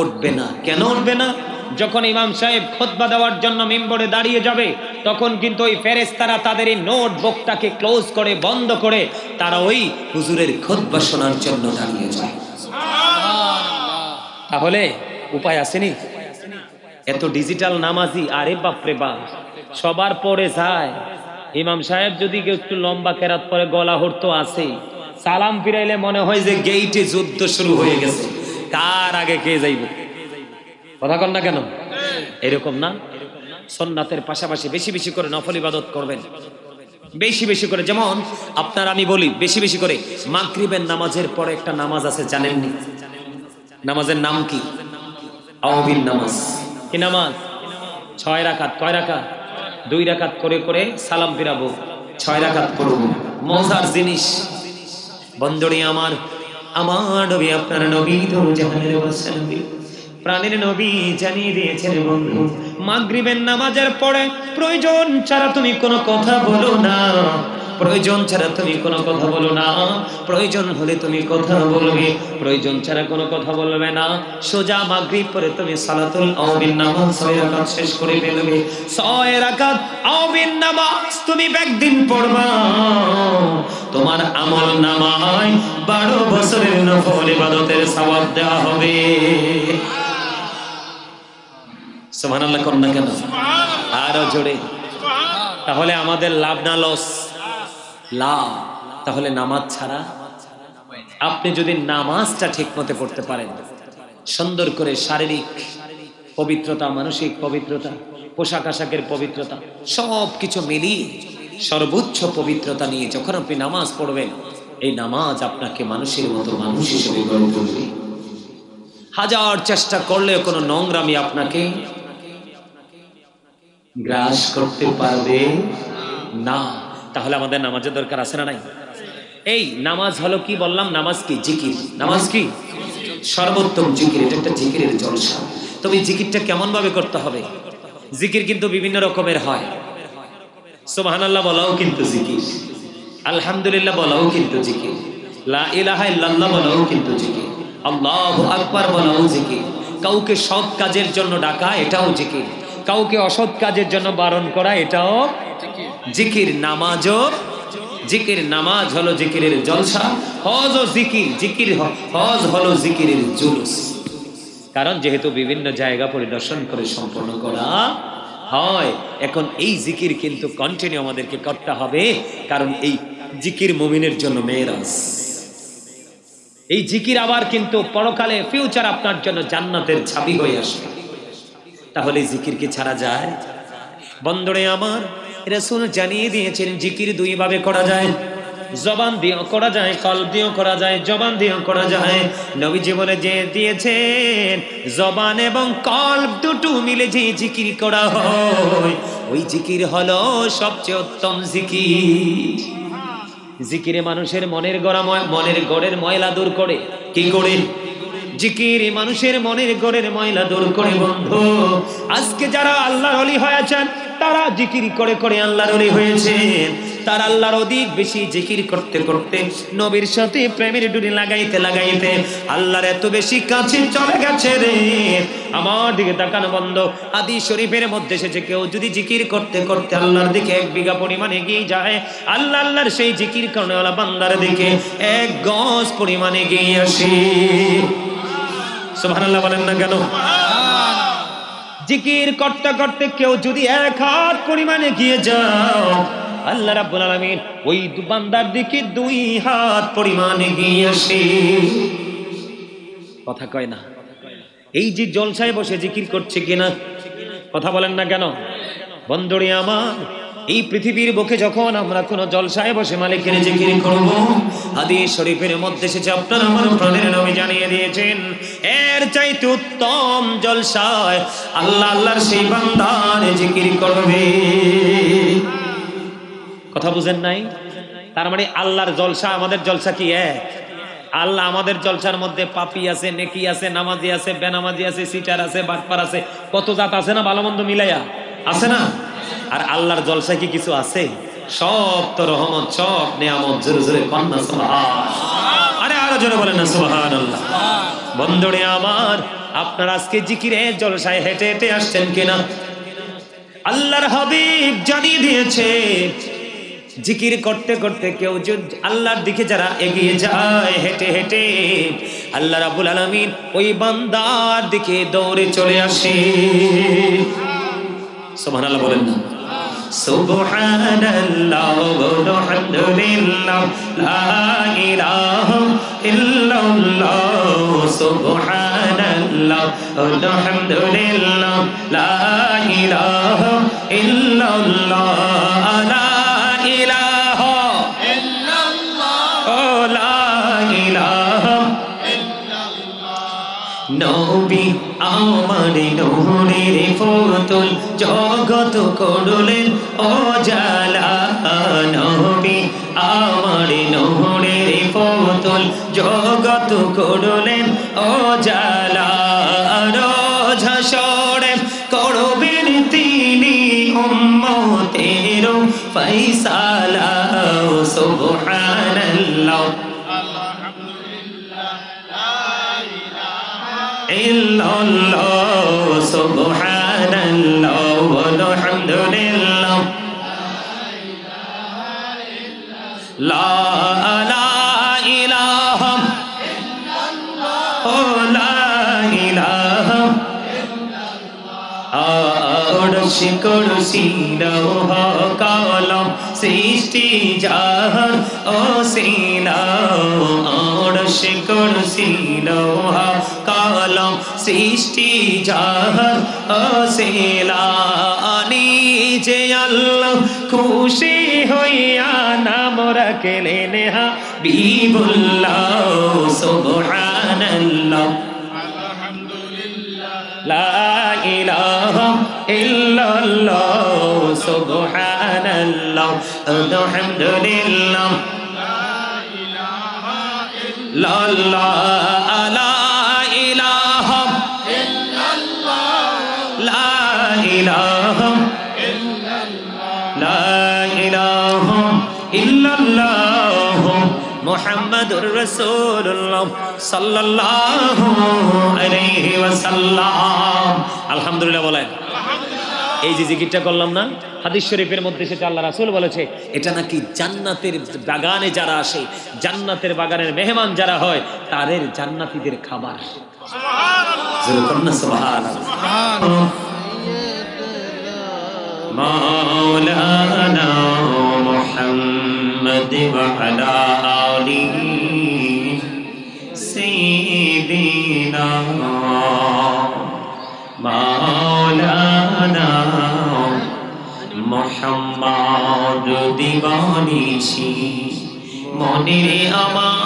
উঠবে না। কেন উঠবে না? যখন ইমাম সাহেব খুতবা দেওয়ার জন্য মিম্বরে দাঁড়িয়ে যাবে তখন কিন্তু ওই ফেরেশতারা তাদের এই নোটবুকটাকে ক্লোজ করে, বন্ধ করে তারা ওই হুজুরের খুতবা শোনার জন্য দাঁড়িয়ে যায়। তাহলে উপায় আসেনি? এত ডিজিটাল নামাজি, আরে বাপরে বাপ, সবার পরে যায়। ইমাম সাহেব যদি কেউ একটু লম্বা কেরাত পরে গলা হরতো আছে, সালাম ফিরাইলে মনে হয় যে গেইটে যুদ্ধ শুরু হয়ে গেছে, কার আগে কে যাইব। কথা কন না কেন? এরকম না? সুন্নাতের পাশাপাশি বেশি বেশি করে নফল ইবাদত করবেন, বেশি বেশি করে। যেমন আপনার আমি বলি বেশি বেশি করে মাগরিবের নামাজের পরে একটা নামাজ আছে, জানেননি? নামাজের নাম কি? আওবিন নামাজ। কি নামাজ? 6 রাকাত। কয় রাকাত? 2 রাকাত করে করে সালাম ফিরাবো, 6 রাকাত পড়ব। মজার জিনিস বন্ধুরে আমার, আমার নবী, আপনার নবী, তো জাহানের বাদশা নবী, প্রাণের নবী জানিয়ে দিয়েছেন বন্ধু, মাগরিবের নামাজের পরে প্রয়োজন ছাড়া তুমি কোনো কথা বলো না, প্রয়োজন ছাড়া তুমি কোনো কথা বলো না। প্রয়োজন হলে তুমি কথা বলবে, প্রয়োজন ছাড়া কোনো কথা বলবে না। সোজা মাগরিব পরে তুমি সালাতুল আওবিন নামাজ 6 রাকাত শেষ করে ফেলবে। 6 রাকাত আওবিন নামাজ তুমি একদিন পড়বা, তোমার আমল নামায় 12 বছরের নফল ইবাদতের সওয়াব দেওয়া হবে। সুবহানাল্লাহ কোন না কেন? আরো জোরে। তাহলে আমাদের লাভ না লস? লাভ। তাহলে নামাজ ছাড়া, আপনি যদি নামাজটা ঠিক মতো পড়তে পারেন, সুন্দর করে শারীরিক পবিত্রতা, মানসিক পবিত্রতা, পোশাক আশাকের পবিত্রতা, সব কিছু মিলিয়ে সর্বোচ্চ পবিত্রতা নিয়ে যখন আপনি নামাজ পড়বেন, এই নামাজ আপনাকে মানুষের মতো মানুষ হিসেবে গড়ে তুলবে। হাজার চেষ্টা করলে কোনো নোংরামি আপনাকে গ্রাস করতে পারবে না। তাহলে আমাদের নামাজের দরকার আছে না নাই? এই নামাজ হলো কি বললাম, নামাজ কি? জিকির। নামাজ কি? সর্বোত্তম জিকির। এটা একটা জিকিরের জলসা। তবে জিকিরটা কেমন ভাবে করতে হবে? জিকির কিন্তু বিভিন্ন রকমের হয়। সুবহানাল্লাহ বলাও কিন্তু জিকির, আলহামদুলিল্লাহ বলাও কিন্তু জিকির, লা ইলাহা ইল্লাল্লাহ বলাও কিন্তু জিকির, আল্লাহু আকবার বলাও জিকির। কাউকে সৎ কাজের জন্য ডাকা, এটাও জিকির। কাউকে অসৎ কাজের জন্য বারণ করা, এটাও জিকির। নামাজও জিকির। নামাজ হলো জিকিরের জলসা, হজ ও জিকির। জিকির হজ হলো জিকিরের জুলুস। কারণ যেহেতু বিভিন্ন জায়গা পরিদর্শন করে সম্পন্ন করা হয়, এখন এই জিকির কিন্তু কন্টিনিউ আমাদেরকে করতে হবে। কারণ এই জিকির মুমিনের জন্য মেরাজ। এই জিকির আবার কিন্তু পরকালে ফিউচার আপনার জন্য জান্নাতের চাবি হয়ে আসবে। তাহলে জিকির কি ছাড়া যায়? বন্ধুরে আমার, রাসূল জানিয়ে দিয়েছেন জিকির দুই ভাবে করা যায়। জবান দিয়েও করা যায়, কলব দিয়েও করা যায়। জবান দিয়েও করা যায়। নবীজি বলে যে দিয়েছেন, জবান এবং কলব দুটো মিলে যে জিকির করা হয়, ওই জিকির হলো সবচেয়ে উত্তম জিকির। জিকিরে মানুষের মনের গড়ের ময়লা দূর করে। কি করে? জিকির মানুষের মনের গড়ের ময়লা দূর করে। বন্ধু, আজকে যারা আল্লাহর ওলি হয়েছেন, তারা জিকির করে করে আল্লাহর ওলি হয়েছেন। তার আল্লাহর অধিক বেশি জিকির করতে করতে, নবীর সাথে প্রেমের ডুরি লাগাইতে লাগাইতে আল্লাহর এত বেশি কাছে চলে গেছে রে। আমার দিকে তাকানো বন্ধ। হাদিস শরীফের মধ্যে এসেছে, কেউ যদি জিকির করতে করতে আল্লাহর দিকে 1 বিঘা পরিমাণ এগিয়ে যায়, আল্লাহর সেই জিকির করেওয়ালা বান্দার দিকে 1 গজ পরিমাণ এগিয়ে আসে। সুবহানাল্লাহ বলেন না কেন? জিকির করতে করতে কেউ যদি 1 হাত পরিমাণ এগিয়ে যাও, আল্লাহ রাব্বুল আলামিন ওই বান্দার দিকে 2 হাত পরিমাণ এগিয়ে আসে। কথা কয় না? এই যে জলসায় বসে জিকির করছে কিনা, কথা বলেন না কেন? বন্ধুরে আমার, এই পৃথিবীর বুকে যখন আমরা কোন জলসায় বসে মালিকের জিকির করব, হাদিস শরীফের মধ্যে এসেছে, আপনার আমার প্রাণের নবী জানিয়ে দিয়েছেন, এর চাইতে উত্তম জলসায় আল্লাহর সেই বান্দার জিকির করবে। কথা বুঝেন নাই? তার মানে আল্লাহর জলসা আমাদের জলসা কি এক? আল্লাহ আমাদের জলসার মধ্যে পাপী আছে, নেকি আছে, নামাজি আছে, বেনামাজি আছে, সিটার আছে, বাটপার আছে, কত জাত আছে না, ভালো মন্দ মিলাইয়া আছে না? আর আল্লাহর জলসায় কি কিছু আছে? সব তো রহমত, সব নিয়ামত। জোরে জোরে পান্না সুবহান। আরে আরো জোরে বলেন না সুবহানাল্লাহ। বন্ধুরে আমার, আপনার আজকে জিকিরে জলসায় হেঁটে হেঁটে আসছেন কিনা? আল্লাহর হাবিব জানিয়ে দিয়েছে, জিকির করতে করতে কেউ যদি আল্লাহর দিকে যারা এগিয়ে যায় হেঁটে হেঁটে, আল্লাহ রাব্বুল আলামিন ওই বান্দার দিকে দৌড়ে চলে আসে। সুবহানাল্লাহ বলেন না? সুবহানাল্লাহ ওয়ালহামদুলিল্লাহ লা ইলাহা ইল্লাল্লাহ। সুবহানাল্লাহ ওয়ালহামদুলিল্লাহ লা ইলাহা ইল্লাল্লাহ। লা ইলাহা ইল্লাল্লাহ ও লা ইলাহা ইল্লাল্লাহ। নবী আমার নূরের পুতুল, জগত করলেন ও জালা। নবী আমার নূরের পুতুল, জগত করলেন ও জালা। রোজ হাসরে করবেন তিনি উম্মতের ফয়সালা। সুবহানাল্লাহ আলহামদুলিল্লাহ লা ইলাহা ইল্লাল্লাহ। সুবহানাল্লাহ ওয়ালহামদুলিল্লাহ লা ইলাহা ইল্লাল্লাহ ও লা ইলাহা ইল্লাল্লাহ। কুরসি লৌহ কলম সৃষ্টি জাহান ও সিনা। আরশ কুরসি লৌহ কলম সৃষ্টি জাহান ও সিনা। নিজে আল্লাহ খুশি হইয়া নাম রাখলেন হাবিবুল্লাহ। সুবহানাল্লাহ লা ইলাহা ইল্লাল্লাহ। সুবহানাল্লাহ আলহামদুলিল্লাহ লা লা লা লা ইলাহা ইল্লাল্লাহ লা ইলাহা লা ইলাহা ইল্লাল্লাহ মুহাম্মাদুর রাসূলুল্লাহ সাল্লাল্লাহু আলাইহি ওয়াসাল্লাম। আলহামদুলিল্লাহ বলেন। এই যে জিকিরটা করলাম না, হাদিস শরীফের মধ্যে সেটা আল্লাহ রাসূল বলেছে, এটা নাকি জান্নাতের বাগানে যারা আসে, জান্নাতের বাগানের মেহমান যারা হয়, তাদের জান্নাতীদের খাবার। সুবহানাল্লাহ সুবহানাল্লাহ। মাওলানা মুহাম্মদ ওয়া আলা আলিহি সাইয়্যিদিনা মাওলানা মুহাম্মদ দিবানিশি মনে আমার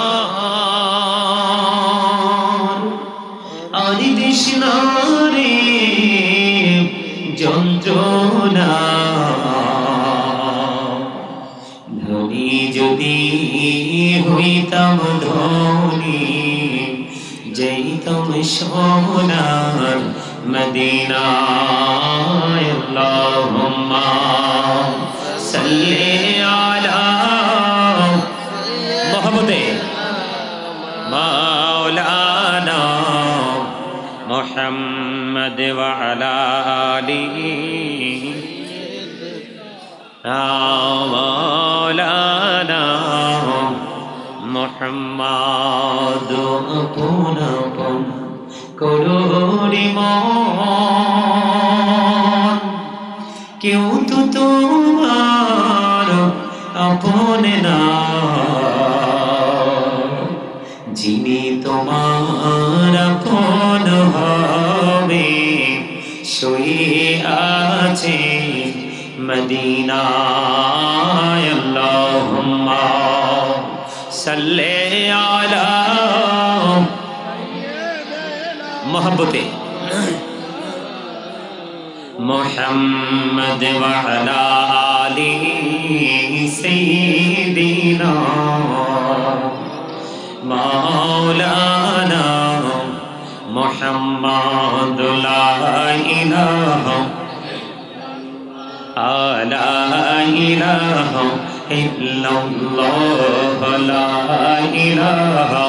আদি তৃষ্ণারে যন্ত্রণা ধনী যদি হইতাম ধনী যাইতাম সোনার মদিনায়। আল্লাহুম্মা সাল্লি আলা মুহাম্মদে মাওলানা মুহাম্মদ ওয়া আলা আলিহি মাওলানা মুহাম্মদ আপন আপন করুণি মন কেউ তো তোমার আপন না, যিনি তোমার আপন হবে শুয়ে আছে মদিনায়। আল্লাহুম্মা সাল্লি আলা মোহাব্বতে মুহাম্মদ ওয়া আলা আলিহি সাইয়্যিদিনা মাওলানা মুহাম্মদ লা ইলাহা লা ইলাহা ইল্লাল্লাহ লা ইলাহা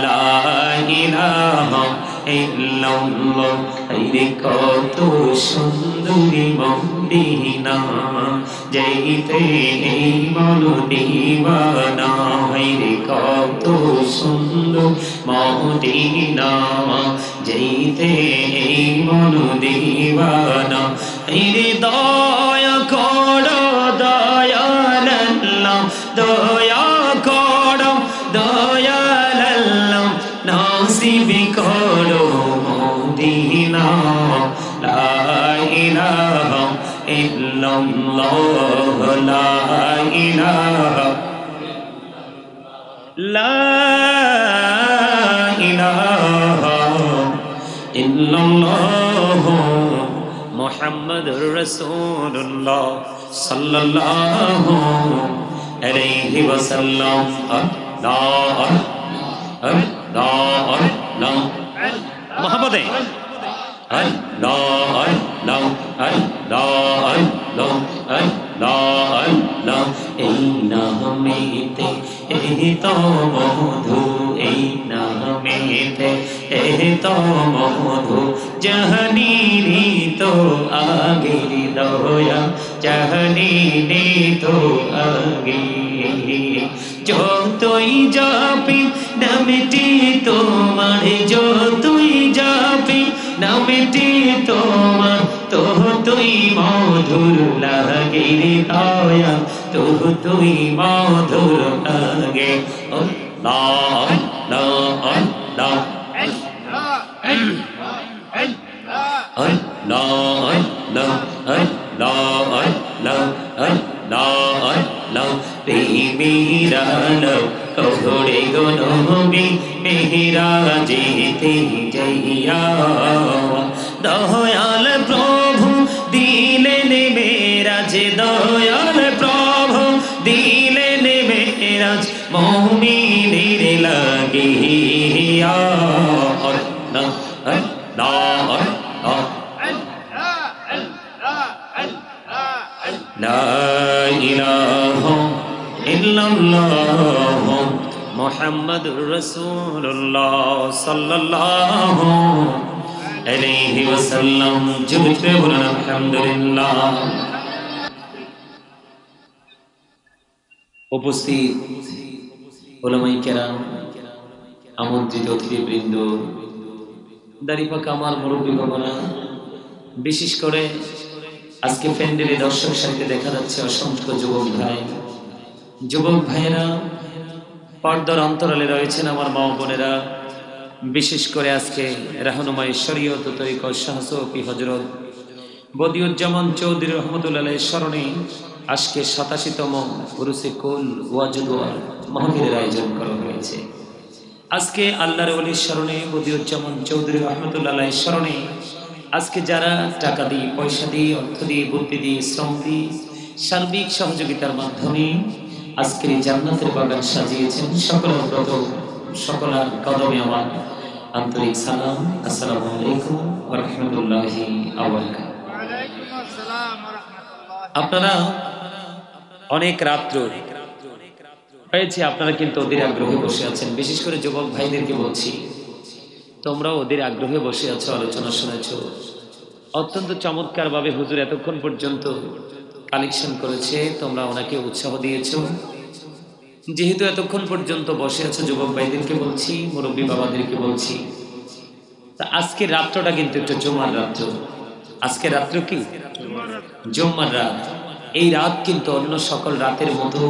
লা ইলাহা ইল্লাল্লাহ। রে কত সুন্দরী মদিনা যাইতে এই মন দিওয়ানা, রে কত সুন্দর মদিনা যাইতে এই মন দিওয়ানা। রে দয়া করো দয়াল আল্লাহ, দয়া করো দয়াল আল্লাহ, নসিব করো মদিনা। লা ইলাহা ইল্লাল্লাহ লা ইলাহা লা ইলাহা ইল্লাল্লাহ মুহাম্মাদুর রাসূলুল্লাহ সাল্লাল্লাহু আলাইহি ওয়াসাল্লাম। আল্লাহ আল্লাহ আল্লাহ মুহাম্মদে আল্লাহ আল্লাহ আল্লাহ আল্লাহ আল্লাহ আল্লাহ। এই নামেতে এই তো মধু, এই নামেতে এই তো মধু, জাহানি তো আগের দয়া, জাহানি তো আগে। যতই যাবি নামটি তোমার, যতই যাবি নামটি তোমার, তো তুই মধুর লাগে রে দয়া, তো তুই মধুর লাগে। আল্লাহ আল্লাহ আল্লাহ আল্লাহ আল্লাহ আল্লাহ আল্লাহ আল্লাহ। প্রেমীরালো কহরে গো নবী মেহেরা যেতে যাইয়া, দয়াল প্রভু দিলেন মেরাজ, দয়াল প্রভু দিলেন মেরাজ, মুমিনের লাগিয়া আল্লাহ আল্লাহ আল্লাহ লা ইলাহা ইল্লাল্লাহ মুহাম্মাদুর রাসূলুল্লাহ সাল্লাল্লাহু আলাইহি ওয়াসাল্লাম। জুড়ে বলুন আলহামদুলিল্লাহ। উপস্থিত উলামায়ে কেরাম, আমন্ত্রিত অতিথিবৃন্দ, দাড়িপাকা আমার মুরব্বী বাবারা, বিশেষ করে আজকে প্যান্ডেলে দর্শক সাথে দেখা যাচ্ছে অসংখ্য যুবক ভাই, যুবক ভাইয়েরা, পর্দার অন্তরালে রয়েছেন আমার মা বোনেরা। বিশেষ করে আজকে রাহনুমায়ে শরীয়ত ও তরিকত শাহ সৌফি হযরত বদিউজ্জামান চৌধুরী রহমাতুল্লাহ আলাইহির স্মরণে আজকে ৮৭তম উরুসে কুল ওয়াজুদ মাহফিলের আয়োজন করা হয়েছে। আজকে আল্লাহর ওলির স্মরণে, বদিউজ্জামান চৌধুরী রহমাতুল্লাহ আলাইহির স্মরণে আজকে যারা টাকা দিয়ে, পয়সা দিয়ে, অর্থ দিয়ে, বুদ্ধি দিয়ে, শ্রম দিয়ে, সার্বিক সহযোগিতার মাধ্যমে আজকের এই জান্নাতের বাগান সাজিয়েছেন, সকলের ব্রত, সকলের কদমে আমার আন্তরিক সালাম। আসসালামু আলাইকুম ওয়া রাহমাতুল্লাহি ওয়া বারাকাতুহু। আপনারা অনেক রাত্র হয়েছে, আপনারা কিন্তু ওদের আগ্রহে বসে আছেন। বিশেষ করে যুবক ভাইদেরকে বলছি, তোমরা ওদের আগ্রহে বসে আছো, আলোচনা শুনেছ। অত্যন্ত চমৎকার ভাবে হুজুর এতক্ষণ পর্যন্ত কালেকশন করেছে, তোমরা ওনাকে উৎসাহ দিয়েছ। যেহেতু এতক্ষণ পর্যন্ত বসে আছো, যুবক ভাইদেরকে বলছি, মুরব্বী বাবাদেরকে বলছি, তা আজকের রাত্রটা কিন্তু একটা জুমার রাত্র। আজকের রাত্র কি? জুমার রাত। এই রাত কিন্তু অন্য সকল রাতের মতো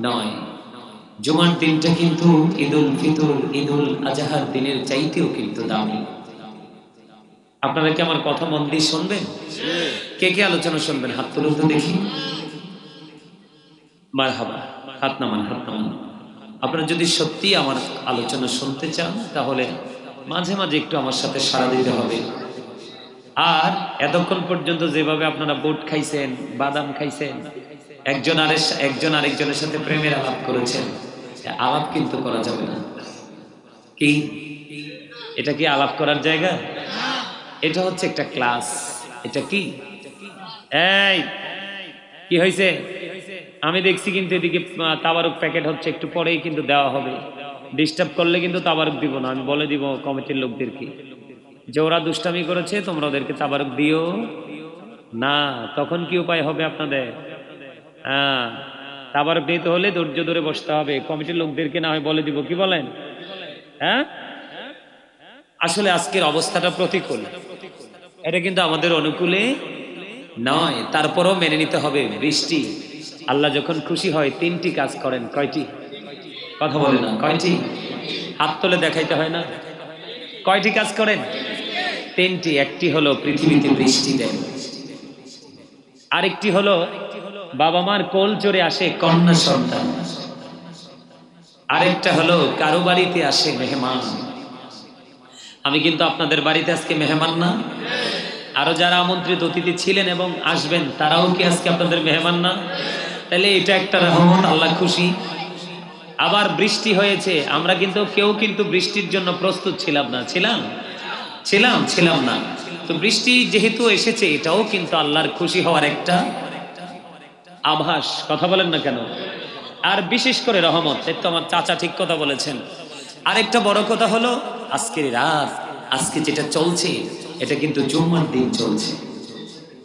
নয়। জুমার দিনটা কিন্তু ঈদুল ফিতর, ঈদুল আজহার দিনের চাইতেও কিন্তু দামি। আপনারা কি আমার কথা মন দিয়ে শুনবেন? কে কে আলোচনা শুনবেন? হাত তুলুন তো দেখি। মারহাবা, হাত নামান, হাত নামান। আপনারা যদি সত্যি আমার আলোচনা শুনতে চান তাহলে মাঝে মাঝে একটু আমার সাথে সাড়া দিতে হবে। আর এতক্ষণ পর্যন্ত যেভাবে আপনারা বুট খাইছেন, বাদাম খাইছেন, একজন আরেকজনের সাথে প্রেমের আলাপ করেছেন, আলাপ কিন্তু করা যাবে না। কি এটা কি আলাপ করার জায়গা? এটা হচ্ছে একটা ক্লাস। এটা কি? এই কি হয়েছে? আমি দেখছি কিন্তু এদিকে তাবারুক প্যাকেট হচ্ছে, একটু পরেই কিন্তু দেওয়া হবে। ডিস্টার্ব করলে কিন্তু তাবারুক দিব না, আমি বলে দিব কমিটির লোকদেরকে যে ওরা দুষ্টামি করেছে, তোমরা ওদেরকে তাবারুক দিও না। তখন কি উপায় হবে আপনাদের? হ্যাঁ, তাবারুক দিতে হলে ধৈর্য ধরে বসতে হবে। কমিটির লোকদেরকে না হয় বলে দিব, কি বলেন? হ্যাঁ, আসলে আজকের অবস্থাটা প্রতিকূল, এটা কিন্তু আমাদের অনুকূলে নয়। তারপরও মেনে নিতে হবে। বৃষ্টি, আল্লাহ যখন খুশি হয় 3টি কাজ করেন। কয়টি? কথা বলে না, কয়টি? হাত তুলে দেখাইতে হয় না? কয়টি কাজ করেন? 3টি। একটি হলো পৃথিবীতে বৃষ্টি দেন, আরেকটি হলো বাবা মার কোল চড়ে আসে কন্যা সন্তান, আরেকটা হলো কারো বাড়িতে আসে মেহমান। আমি কিন্তু আপনাদের বাড়িতে আজকে মেহমান না? আরো যারা আমন্ত্রিত অতিথি ছিলেন এবং আসবেন, তারাও কি আজকে আপনাদের মেহমান না? তাহলে এটা একটা রহমত, আল্লাহ খুশি। আবার বৃষ্টি হয়েছে, আমরা কিন্তু কেউ কিন্তু বৃষ্টির জন্য প্রস্তুত ছিলাম না। ছিলাম না। তো বৃষ্টি যেহেতু এসেছে, এটাও কিন্তু আল্লাহর খুশি হওয়ার একটা আভাস। কথা বলেন না কেন? আর বিশেষ করে রহমত। তো আমার চাচা ঠিক কথা বলেছেন। আরেকটা বড় কথা হলো আজকের রাত, আজকে যেটা চলছে, এটা কিন্তু জুম্মার দিন চলছে।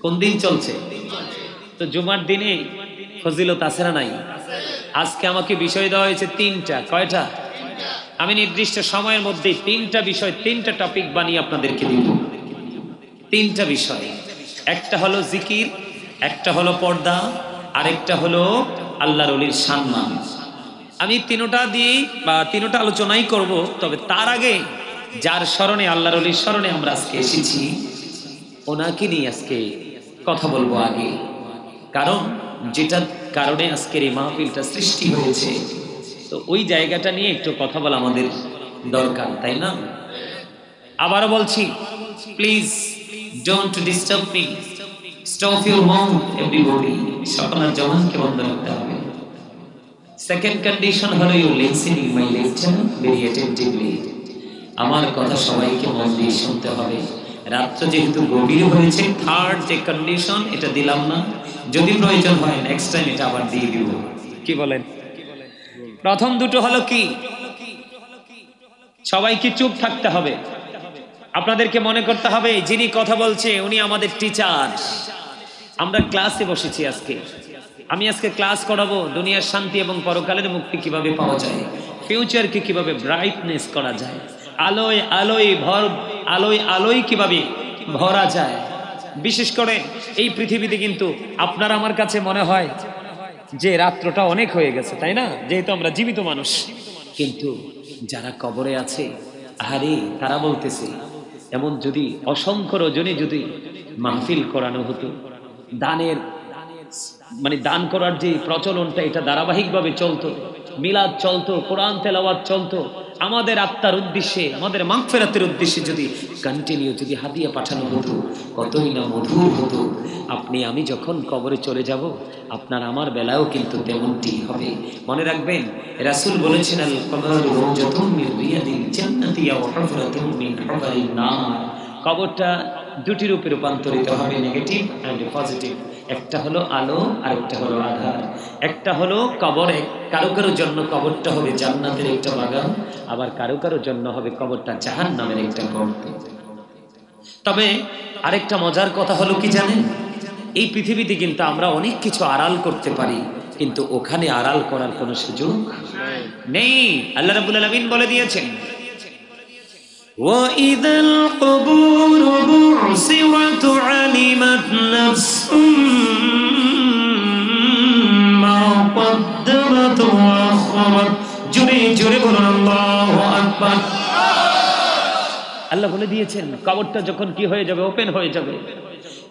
কোন দিন চলছে? তো জুমার দিনে ফজিলত আছে না নাই? আজকে আমাকে বিষয় দেওয়া হয়েছে 3টা। কয়টা? আমি নির্দিষ্ট সময়ের মধ্যে 3টা বিষয়, 3টা টপিক বানিয়ে আপনাদেরকে দিব। 3টা বিষয়। একটা হলো জিকির, একটা হলো পর্দা, আরেকটা হলো আল্লাহর ওলির সম্মান। আমি 3টা দিয়ে বা 3টা আলোচনাই করব। তবে তার আগে যার স্মরণে, আল্লাহর ওলির স্মরণে আমরা আজকে এসেছি, ওনাকে নিয়ে আজকে কথা বলবো আগে। কারণ যেটার কারণে আজকের এই মাহফিলটা সৃষ্টি হয়েছে, তো ওই জায়গাটা নিয়ে একটু কথা বলা আমাদের দরকার, তাই না? আবারও বলছি, please don't disturb me, stop your mouth everybody. সকলের জবানকে বন্ধ রাখতে হবে। সেকেন্ড কন্ডিশন হলো you listening my lecture very attentively. আমার কথা সবাইকে মন দিয়ে শুনতে হবে। রাত্র যেহেতু গভীর হয়েছে, থার্ড যে কন্ডিশন এটা দিলাম না, যদি প্রয়োজন হয় নেক্সট টাইম এটা আবার দিয়ে দিব। কি বলেন? প্রথম দুটো হলো কি, সবাইকে চুপ থাকতে হবে। আপনাদেরকে মনে করতে হবে যিনি কথা বলছে উনি আমাদের টিচার। আমরা ক্লাসে বসেছি আজকে, আমি আজকে ক্লাস করাবো দুনিয়ার শান্তি এবং পরকালের মুক্তি কিভাবে পাওয়া যায়, ফিউচারকে কিভাবে ব্রাইটনেস করা যায়, আলোয় আলোয় আলোয় আলোয় কিভাবে ভরা যায়। বিশেষ করে এই পৃথিবীতে কিন্তু আপনার আমার কাছে মনে হয় যে রাত্রটা অনেক হয়ে গেছে, তাই না? যেহেতু আমরা জীবিত মানুষ, কিন্তু যারা কবরে আছে আরে তারা বলতেছে এমন যদি অসংখ্য রজনী যদি মাহফিল করানো হতো, দানের মানে দান করার যে প্রচলনটা এটা ধারাবাহিকভাবে চলতো, মিলাদ চলতো, কোরআন তেলাওয়াত চলতো, আমাদের আত্মার উদ্দেশ্যে আমাদের মাগফিরাতের উদ্দেশ্যে যদি কন্টিনিউ যদি হাদিয়া পাঠানো হতো কতই না মধুর হতো। আপনি আমি যখন কবরে চলে যাব আপনার আমার বেলায়ও কিন্তু তেমনটি হবে। মনে রাখবেন রাসূল বলেছেন আল কবরু রাওজাতুম মিন রিয়াদিল জান্নাতি ওয়া হুফরাতুম মিন হুফারিন নার। কবরটা দুটি রূপে রূপান্তরিত হবে, নেগেটিভ এন্ড পজিটিভ। একটা হলো আলো আর একটা হলো আধার। একটা হলো কবরে কারো কারো জন্য কবরটা হবে জান্নাতের একটা বাগান, আবার কারো কারো জন্য হবে কবরটা জাহান্নামের একটা গর্ত। তবে আরেকটা মজার কথা হলো কি জানেন, এই পৃথিবীতে কিন্তু আমরা অনেক কিছু আড়াল করতে পারি, কিন্তু ওখানে আড়াল করার কোনো সুযোগ নেই। আল্লাহ রাব্বুল আলামিন বলে দিয়েছেন وَإِذَا الْقُبُورُ بُعْثِرَتْ عَلِمَتْ نَفْسٌ مَا قَدَّمَتْ وَأَخَّرَتْ। জোরে জোরে বলুন আল্লাহু আকবার। আল্লাহ বলে দিয়েছেন কবরটা যখন কি হয়ে যাবে, ওপেন হয়ে যাবে,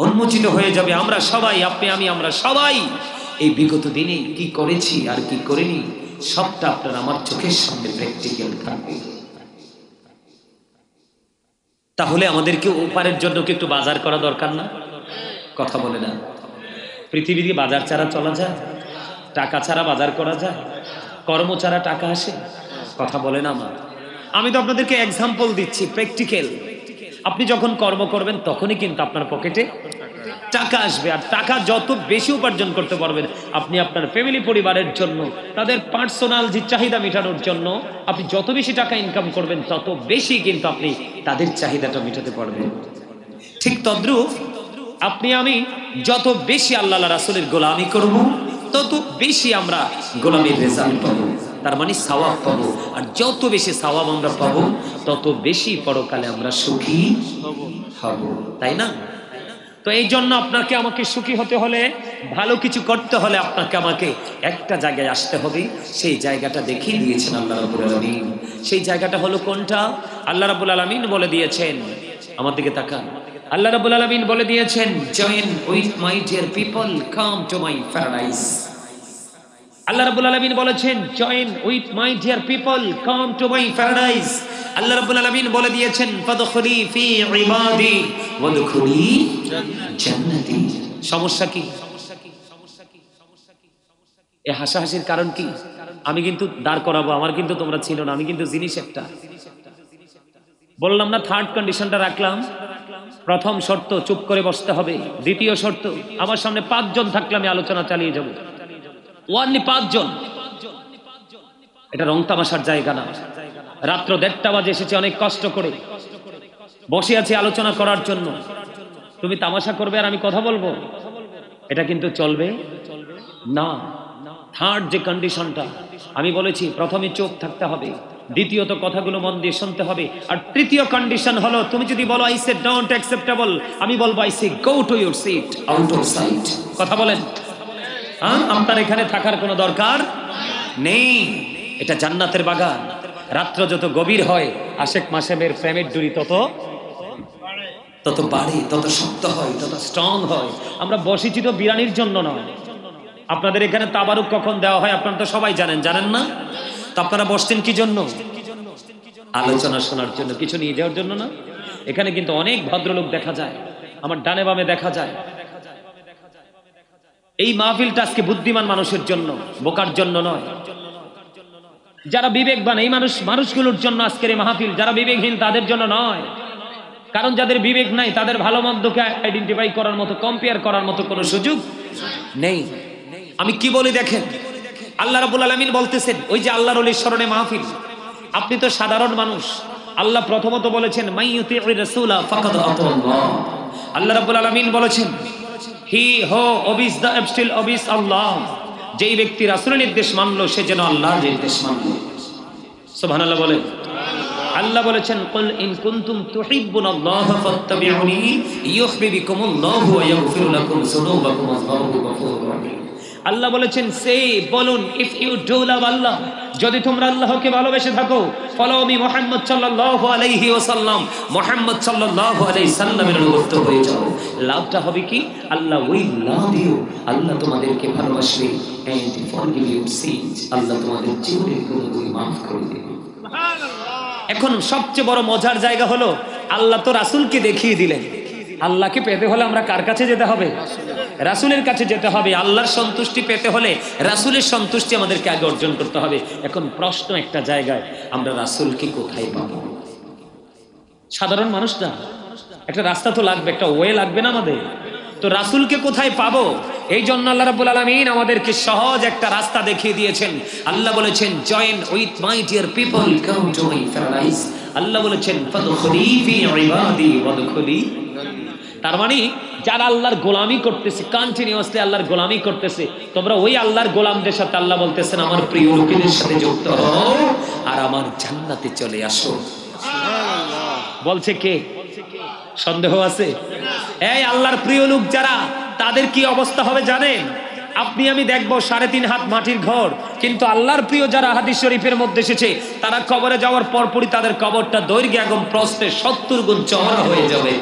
উন্মোচিত হয়ে যাবে, আমরা সবাই, আপনি আমি, আমরা সবাই এই বিগত দিনে কি করেছি আর কি করিনি সবটা আপনার আমার চোখের সামনে প্র্যাকটিক্যাল থাকবে। তাহলে আমাদেরকে ওপারের জন্য কি একটু বাজার করা দরকার না? কথা বলে না। পৃথিবীতে বাজার ছাড়া চলা যায়? টাকা ছাড়া বাজার করা যায়? কর্ম ছাড়া টাকা আসে? কথা বলে না। আমি তো আপনাদেরকে এক্সাম্পল দিচ্ছি, প্র্যাকটিক্যাল। আপনি যখন কর্ম করবেন তখনই কিন্তু আপনার পকেটে টাকা আসবে, আর টাকা যত বেশি উপার্জন করতে পারবেন আপনি আপনার ফ্যামিলি পরিবারের জন্য তাদের পার্সোনাল যে চাহিদা মেটানোর জন্য আপনি যত বেশি টাকা ইনকাম করবেন তত বেশি কিন্তু আপনি তাদের চাহিদাটা মেটাতে পারবেন। ঠিক তদ্রূপ আপনি আমি যত বেশি আল্লাহ রাসূলের গোলামি করব তত বেশি আমরা গোলামির রেজাল্ট পাবো, তার মানে সওয়াব পাবো। আর যত বেশি সওয়াব আমরা পাবো তত বেশি পরকালে আমরা সুখী হব, তাই না? তো এই জন্য আপনাকে আমাকে সুখী হতে হলে, ভালো কিছু করতে হলে আপনাকে আমাকে একটা জায়গায় আসতে হবে। সেই জায়গাটা দেখিয়ে দিয়েছেন আল্লাহ রাব্বুল আলামিন। সেই জায়গাটা হলো কোনটা? আল্লাহ রাব্বুল আলামিন বলে দিয়েছেন, আমার দিকে তাকান। আল্লাহ রাব্বুল আলামিন বলে দিয়েছেন, join with my dear people, come to my paradise. আল্লাহ রাব্বুল আলামিন বলেছেন, join with my dear people, come to my paradise. আল্লাহ রাব্বুল আলামিন বলে দিয়েছেন, ফাদখুলি ফি ইবাদি ওয়াদখুলি জান্নাতি। সমস্যা কি? এই হাসাহাসির কারণ কি? আমি কিন্তু দাঁড় করাবো, আমার কিন্তু তোমরা ছিল না, আমি কিন্তু জিনিস একটা বললাম না। থার্ড কন্ডিশনটা রাখলাম। প্রথম শর্ত চুপ করে বসতে হবে। দ্বিতীয় শর্ত আমার সামনে 5 জন থাকলে আমি আলোচনা চালিয়ে যাব। ওয়ানলি 5 জন। এটা রং তামাশার জায়গা না। রাত্র 1:30 বাজে এসেছে অনেক কষ্ট করে, বসে আছি আলোচনা করার জন্য। তুমি তামাশা করবে আর আমি কথা বলবো, এটা কিন্তু চলবে না। থার্ড যে কন্ডিশনটা আমি বলেছি, প্রথমে চোখ থাকতে হবে, দ্বিতীয়ত কথাগুলো মন দিয়ে শুনতে হবে, আর তৃতীয় কন্ডিশন হলো তুমি যদি বলো আই সে ডোন্ট অ্যাকসেপ্টেবল, আমি বলবো I say go to your seat out of sight. কথা বলেন। আপনার এখানে থাকার কোনো দরকার নেই। এটা জান্নাতের বাগান। রাত্র যত গভীর হয় আশেক মাসেমের প্রেমের ডুরি তত বাড়ে, তত শক্ত হয়, তত স্ট্রং হয়। আমরা বসেছি তো বিরানির জন্য নয়। আপনাদের এখানে তাবারুক কখন দেওয়া হয় আপনারা তো সবাই জানেন, জানেন না? তো আপনারা বসছেন কি জন্য? আলোচনা শোনার জন্য, কিছু নিয়ে যাওয়ার জন্য না। এখানে কিন্তু অনেক ভদ্রলোক দেখা যায়, আমার ডানে বামে দেখা যায়। এই মাহফিলটা আজকে বুদ্ধিমান মানুষের জন্য, বোকার জন্য নয়। যারা বিবেকবান এই মানুষগুলোর জন্য আজকের এই মাহফিল, যারা বিবেকহীন তাদের জন্য নয়। কারণ যাদের বিবেক নাই তাদের ভালো মন্দকে আইডেন্টিফাই করার মতো, কম্পেয়ার করার মতো কোনো সুযোগ নেই। আমি কি বলি দেখেন, আল্লাহ রাব্বুল আলামিন বলতেছেন, ওই যে আল্লাহর ওলির স্মরণে মাহফিল, আপনি তো সাধারণ মানুষ। আল্লাহ প্রথমত বলেছেন মাইয়ুতিউর রাসূলা ফাকাদ আতাল্লাহ। আল্লাহ রাব্বুল আলামিন বলেছেন হি হো ওবিস দ্য অ্যাবস্টিল ওবিস আল্লাহ, যেই ব্যক্তি রাসূলের নির্দেশ মানলো সে যেন আল্লাহর নির্দেশ মানলো। সুবহানাল্লাহ বলেন। আল্লাহ বলেছেন কুল ইন কুনতুম তুহিব্বুনাল্লাহ ফাত্তাবিউনি ইউহিব্বুকুমুল্লাহু ওয়া ইয়াগফির লাকুম যুনুবাকুম আল্লাহু গফুরুর রহিম। আল্লাহ বলেছেন সেই বলুন ইফ ইউ ডু লাভ আল্লাহ, যদি তোমরা আল্লাহকে ভালোবেসে থাকো, ফলো মি মুহাম্মদ সাল্লাল্লাহু আলাইহি ওয়াসাল্লাম, মুহাম্মদ সাল্লাল্লাহু আলাইহি সাল্লামের অনুগত হয়ে যাও। লাভটা হবে কি? আল্লাহ উইল লাভ ইউ, আল্লাহ তোমাদেরকে ভালোবাসবে, এন্ড ফরগিভ ইউর সিনস, আল্লাহ তোমাদের জীবনের গুনাহগুলো মাফ করে দেবে। এখন সবচেয়ে বড় মজার জায়গা হলো আল্লাহ তো রাসূলকে দেখিয়ে দিলেন। আল্লাহকে পেতে হলে আমরা কার কাছে যেতে হবে? রাসূলের কাছে যেতে হবে। আল্লাহর সন্তুষ্টি পেতে হলে রাসূলের সন্তুষ্টি আমাদেরকে আগে অর্জন করতে হবে। এখন প্রশ্ন একটা জায়গায়, আমরা রাসূলকে কোথায় পাবো? সাধারণ মানুষটা একটা রাস্তা তো লাগবে, একটা ওয়ে লাগবে না আমাদের? তো রাসূলকে কোথায় পাবো? এই জন্য আল্লাহ রাব্বুল আলামিন আমাদেরকে সহজ একটা রাস্তা দেখিয়ে দিয়েছেন। আল্লাহ বলেছেন join with my dear people, come to my paradise. আল্লাহ বলেছেন ফাদখুলি ফি ইবাদি ওয়াদখুলি। তার মানে যারা আল্লাহর গোলামি করতেছে, কন্টিনিউয়াসলি আল্লাহর গোলামি করতেছে, তোমরা ওই আল্লাহর গোলামদের সাথে, আল্লাহ বলতেছেন আমার প্রিয় লোকেদের সাথে যুক্ত হও আর আমার জান্নাতে চলে আসো। বলছে কে? সন্দেহ আছে? এই আল্লাহর প্রিয় লোক যারা, তাদের কি অবস্থা হবে জানেন? আপনি আমি দেখবো 3.5 হাত মাটির ঘর, কিন্তু আল্লাহর প্রিয় যারা হাদিস শরীফের মধ্যে এসেছে, তারা কবরে যাওয়ার পরপরই তাদের কবরটা দৈর্ঘ্য এবং প্রস্থে 70 গুণ চওড়া হয়ে যাবে,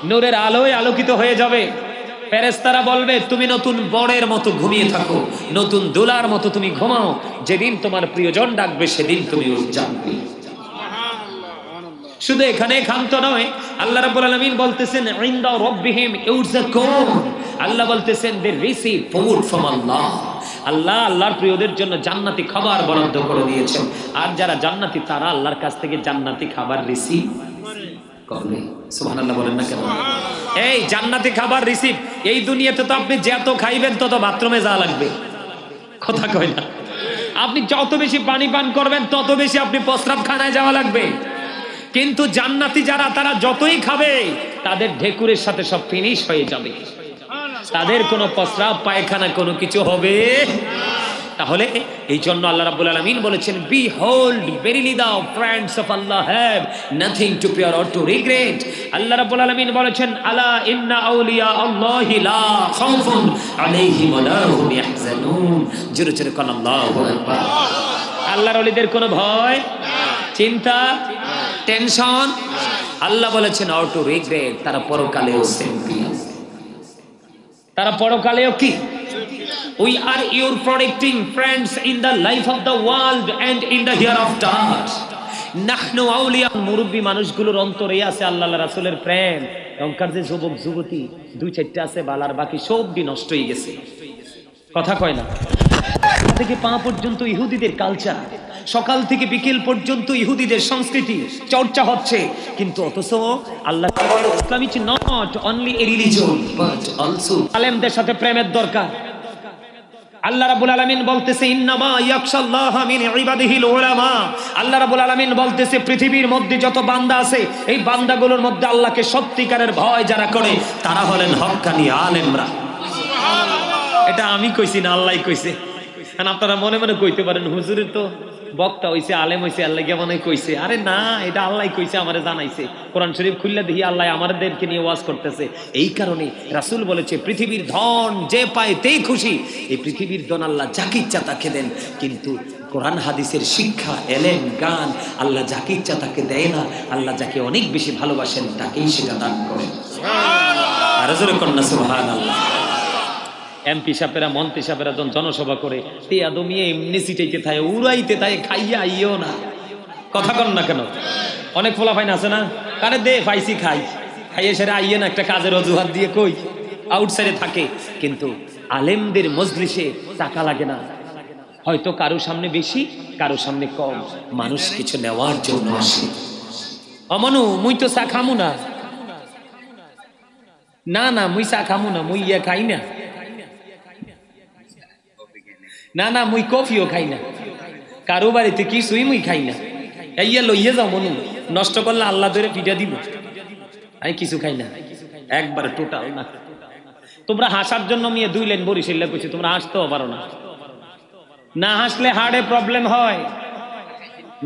নূরের আলোয় আলোকিত হয়ে যাবে। ফেরেশতারা বলবে তুমি নতুন বড়ের মতো ঘুমিয়ে থাকো, নতুন দুলার মতো তুমি ঘুমাও, যেদিন তোমার প্রিয়জন ডাকবে সেদিন তুমি জানবে। শুধু এখানে ক্ষান্ত নয়, আল্লাহ রাব্বুল আলামিন বলতেছেন ইনদা রাব্বিহিম ইউরযাকুন। আল্লাহ বলতেছেন দে রিসিভ ফুড ফ্রম আল্লাহ। আল্লাহ আল্লাহর প্রিয়দের জন্য জান্নাতি খাবার বরাদ্দ করে দিয়েছেন, আর যারা জান্নাতি তারা আল্লাহর কাছ থেকে জান্নাতি খাবার রিসিভ করবে। সুবহানাল্লাহ বলেন না কেন? এই জান্নাতি খাবার রিসিভ, এই দুনিয়াতে তো আপনি যত খাইবেন তত বাথরুমে যাওয়া লাগবে, কথা কয় না? আপনি যত বেশি পানি পান করবেন তত বেশি আপনি প্রস্রাবখানায় যাওয়া লাগবে। কিন্তু জান্নাতি যারা, তারা যতই খাবে তাদের ঢেকুরের সাথে সব ফিনিশ হয়ে যাবে, তাদের কোনো প্রস্রাব পায়খানা কোনো কিছু হবে। তাহলে এই জন্য আল্লাহ রাব্বুল আলামিন বলেছেন behold verily the friends of আল্লাহ have nothing to fear or to regret. আল্লাহ রাব্বুল আলামিন বলেছেন আলা ইন্না আউলিয়া আল্লাহি লা খাউফুন আলাইহিম ওয়া লা হুম ইয়াহজানুন। জোরে জোরে কোন আল্লাহু আকবার। আল্লাহর ওলিদের কোনো ভয়, চিন্তা, টেনশন, আল্লাহ বলেছেন অর টু রিগ্রেট, তারা পরকালেও চ্যাম্পিয়ন, তারা পরকালেও কি? We are your protecting friends in the life of the world and in the hereafter. নাহনু আউলিয়া। মুরব্বী মানুষগুলোর অন্তরে আছে আল্লাহ রাসূলের প্রেম। এখনকার যে যুবক যুবতী 2-4টা আছে বালার, বাকি সবই নষ্ট হয়ে গেছে, কথা কয় না? থেকে পা পর্যন্ত ইহুদিদের কালচার, সকাল থেকে বিকেল পর্যন্ত ইহুদিদের সংস্কৃতি চর্চা হচ্ছে, কিন্তু অথচ আল্লাহ ইসলাম is not only a religion but also আলেমদের সাথে প্রেমের দরকার। আল্লাহ রাব্বুল আলামিন বলতেছে ইন্নামা ইয়াখশাল্লাহা মিন ইবাদিহিল উলামা। আল্লাহ রাব্বুল আলামিন বলতেছে পৃথিবীর মধ্যে যত বান্দা আছে, এই বান্দাগুলোর মধ্যে আল্লাহকে সত্যিকারের ভয় যারা করে তারা হলেন হক্কানি আলেমরা। এটা আমি কইছি না, আল্লাহই কইছে। কারণ আপনারা মনে মনে কইতে পারেন হুজুরের তো বক্তা হইছে, আলেম হইছে, আল্লাহ কে মনে কইছে। আরে না, এটা আল্লাহ কইছে, আমারে জানাইছে। কোরআন শরীফ খুললে দেখি আল্লাহ আমাদেরকে নিয়ে ওয়াজ করতেছে। এই কারণে রাসূল বলেছে পৃথিবীর ধন যে পায় তেই খুশি। এই পৃথিবীর ধন আল্লাহ যাকে ইচ্ছা তাকে দেন, কিন্তু কোরআন হাদিসের শিক্ষা, এলেম, জ্ঞান আল্লাহ যাকে ইচ্ছা তাকে দেয় না। আল্লাহ যাকে অনেক বেশি ভালোবাসেন তাকেই সেটা দান করেন। আর জোরে কন্যা সুবহানাল্লাহ। এমপি সাহেবেরা, মন্ত্রী সাহেবেরা যখন জনসভা করে টিয়া দমিয়ে এমনি সিটাইতে থাকে, উড়াইতে থাকে, খাইয়া আইও না, কথা কন না কেন? অনেক ফোলা ফাইন আছে না, কারে দে পাইছি খাই, খাইয়ে সেরে আইয়ে না, একটা কাজের অজুহাত দিয়ে কই আউটসাইডে থাকে। কিন্তু আলেমদের মজলিসে টাকা লাগে না, হয়তো কারো সামনে বেশি, কারো সামনে কম। মানুষ কিছু নেওয়ার জন্য আসে। অমনু মুই তো চা খামু না, না না মুই চা খামু না, মুই ইয়া খাই না, না না মুই কফিও খাই না, কারো বাড়িতে কিছুই মুই খাই না। ইয়া লইয়ে যাও মনু, নষ্ট করলে আল্লাহ ধরে পিঠা দিব। আমি কিছু খাই না, একবার টোটাল না। তোমরা হাসার জন্য মেয়ে 2 লাইন বরিশাল্লা কইছি, তোমরা হাসতেও পারো না। না হাসলে হার্টে প্রবলেম হয়,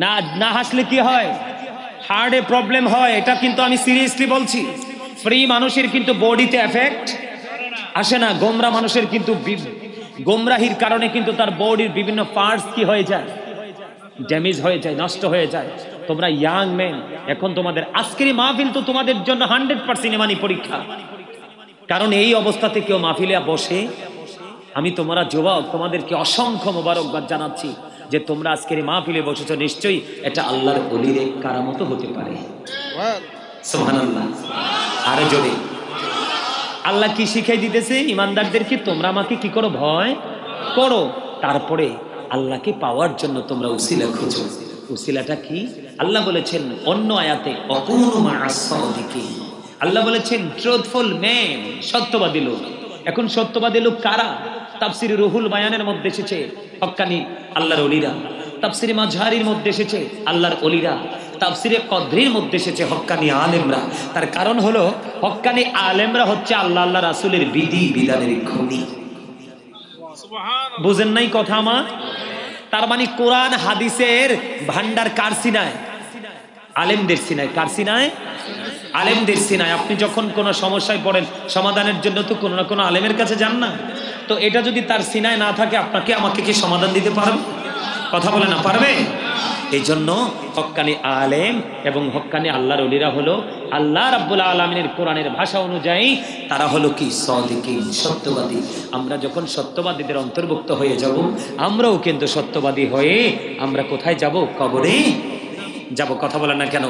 না না হাসলে কি হয়? হার্টে প্রবলেম হয়। এটা কিন্তু আমি সিরিয়াসলি বলছি। ফ্রি মানুষের কিন্তু বডিতে এফেক্ট আসে না, গোমরা মানুষের কিন্তু গোমরাহির কারণে কিন্তু তার বডির বিভিন্ন পার্টস কি হয়ে যায়, ড্যামেজ হয়ে যায়, নষ্ট হয়ে যায়। তোমরা ইয়াং মেন, এখন তোমাদের আজকের মাহফিল তো তোমাদের জন্য 100% ইমানি পরীক্ষা। কারণ এই অবস্থাতে কেউ মাহফিলে বসে, আমি তোমরা জবাব তোমাদেরকে অসংখ্য মোবারকবাদ জানাচ্ছি যে তোমরা আজকের মাহফিলে বসেছো। নিশ্চয়ই এটা আল্লাহর ওলির কারামত হতে পারে। সুবহানাল্লাহ। আরে জোরে। আল্লাহ কি শিখাই দিতেছে ইমানদারদেরকে? তোমরা আমাকে কি করো? ভয় করো। তারপরে আল্লাহকে পাওয়ার জন্য তোমরা উসিলা খোঁজো। উসিলাটা কি? আল্লাহ বলেছেন অন্য আয়াতে, অকুনু মা'আস সাদিকিন। আল্লাহ বলেছেন ট্রুথফুল ম্যান, সত্যবাদী লোক। এখন সত্যবাদী লোক কারা? তাফসিরে রুহুল বায়ানের মধ্যে এসেছে হক্কানি আল্লাহর ওলিরা, তাফসিরে মাজহারির মধ্যে এসেছে আল্লাহর ওলিরা, তাফসিরে কদরির মধ্যে এসেছে হক্কানি আলেমরা। তার কারণ হলো হক্কানি আলেমরা হচ্ছে আল্লাহ আল্লাহ রাসূলের বিধি বিধানের খনি। বুঝেন নাই কথা আমার? তার মানে কোরআন হাদিসের ভান্ডার কার সিনায়? আলেমদের সিনায়। কার সিনায়? আলেমদের সিনায়। আপনি যখন কোনো সমস্যায় পড়েন, সমাধানের জন্য তো কোনো না কোনো আলেমের কাছে যান না? তো এটা যদি তার সিনায় না থাকে, আপনাকে আমাকে কি সমাধান দিতে পারবে? কথা বলে না পারবে? এই জন্য হক্কানি আলেম এবং হক্কানি আল্লাহর ওলিরা হলো আল্লাহ রাব্বুল আলামিনের কোরআনের ভাষা অনুযায়ী তারা হলো কি? সাদিকিন, সত্যবাদী। আমরা যখন সত্যবাদীদের অন্তর্ভুক্ত হয়ে যাব, আমরাও কিন্তু সত্যবাদী হয়ে আমরা কোথায় যাব? কবরে যাব। কথা বলেন না কেন?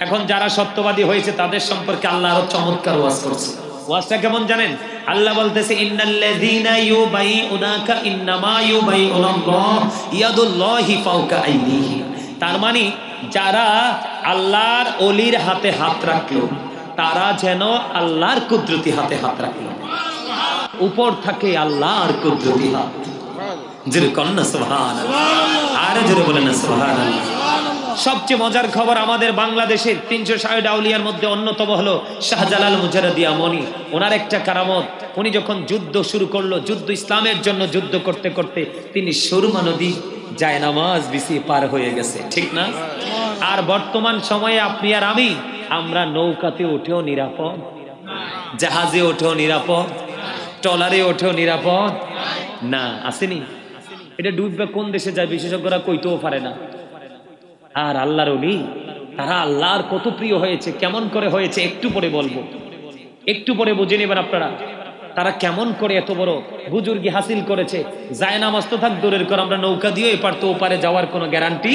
এখন যারা সত্যবাদী হয়েছে তাদের সম্পর্কে আল্লাহ আরো চমৎকার ওয়াজ করছে। ওয়াজটা কেমন জানেন? আল্লাহ বলতেছে ইন্নাল্লাযীনা ইউবাইউনাকা ইন্নামা ইউবাইউনাল্লাহ ইয়াদুল্লাহি ফাওকা আইদিহিম। তার মানে যারা আল্লাহর ওলির হাতে হাত রাখলো, তারা যেন আল্লাহর কুদরতি হাতে হাত রাখলো। উপর থাকে আল্লাহর কুদরতি হাত। জোরে বলেন না সুবহানাল্লাহ। আরে জোরে বলেন না সুবহানাল্লাহ। সবচেয়ে মজার খবর, আমাদের বাংলাদেশের 360 আউলিয়ার মধ্যে অন্যতম হলো শাহজালাল মুজাররদি আমনি। ওনার একটা কারামত, উনি যখন যুদ্ধ শুরু করলো, যুদ্ধ ইসলামের জন্য যুদ্ধ করতে করতে তিনি সুরমা নদী জায়নামাজ বিছিয়ে পার হয়ে গেছে, ঠিক না? আর বর্তমান সময়ে আপনি আর আমি, আমরা নৌকাতে উঠেও নিরাপদ, জাহাজে উঠেও নিরাপদ, ট্রলারে উঠেও নিরাপদ না। আসেনি? এটা ডুববে কোন দেশে যায় বিশেষজ্ঞরা কইতেও পারে না। আর আল্লাহর ওলি, তারা আল্লাহর কত প্রিয় হয়েছে, কেমন করে হয়েছে একটু পরে বলবো, একটু পরে বুঝে নেবেন আপনারা তারা কেমন করে এত বড় বুজুর্গি হাসিল করেছে। জায়নামাজ তো থাক দূরের কর, আমরা নৌকা দিয়ে এপার তো ওপারে যাওয়ার কোনো গ্যারান্টি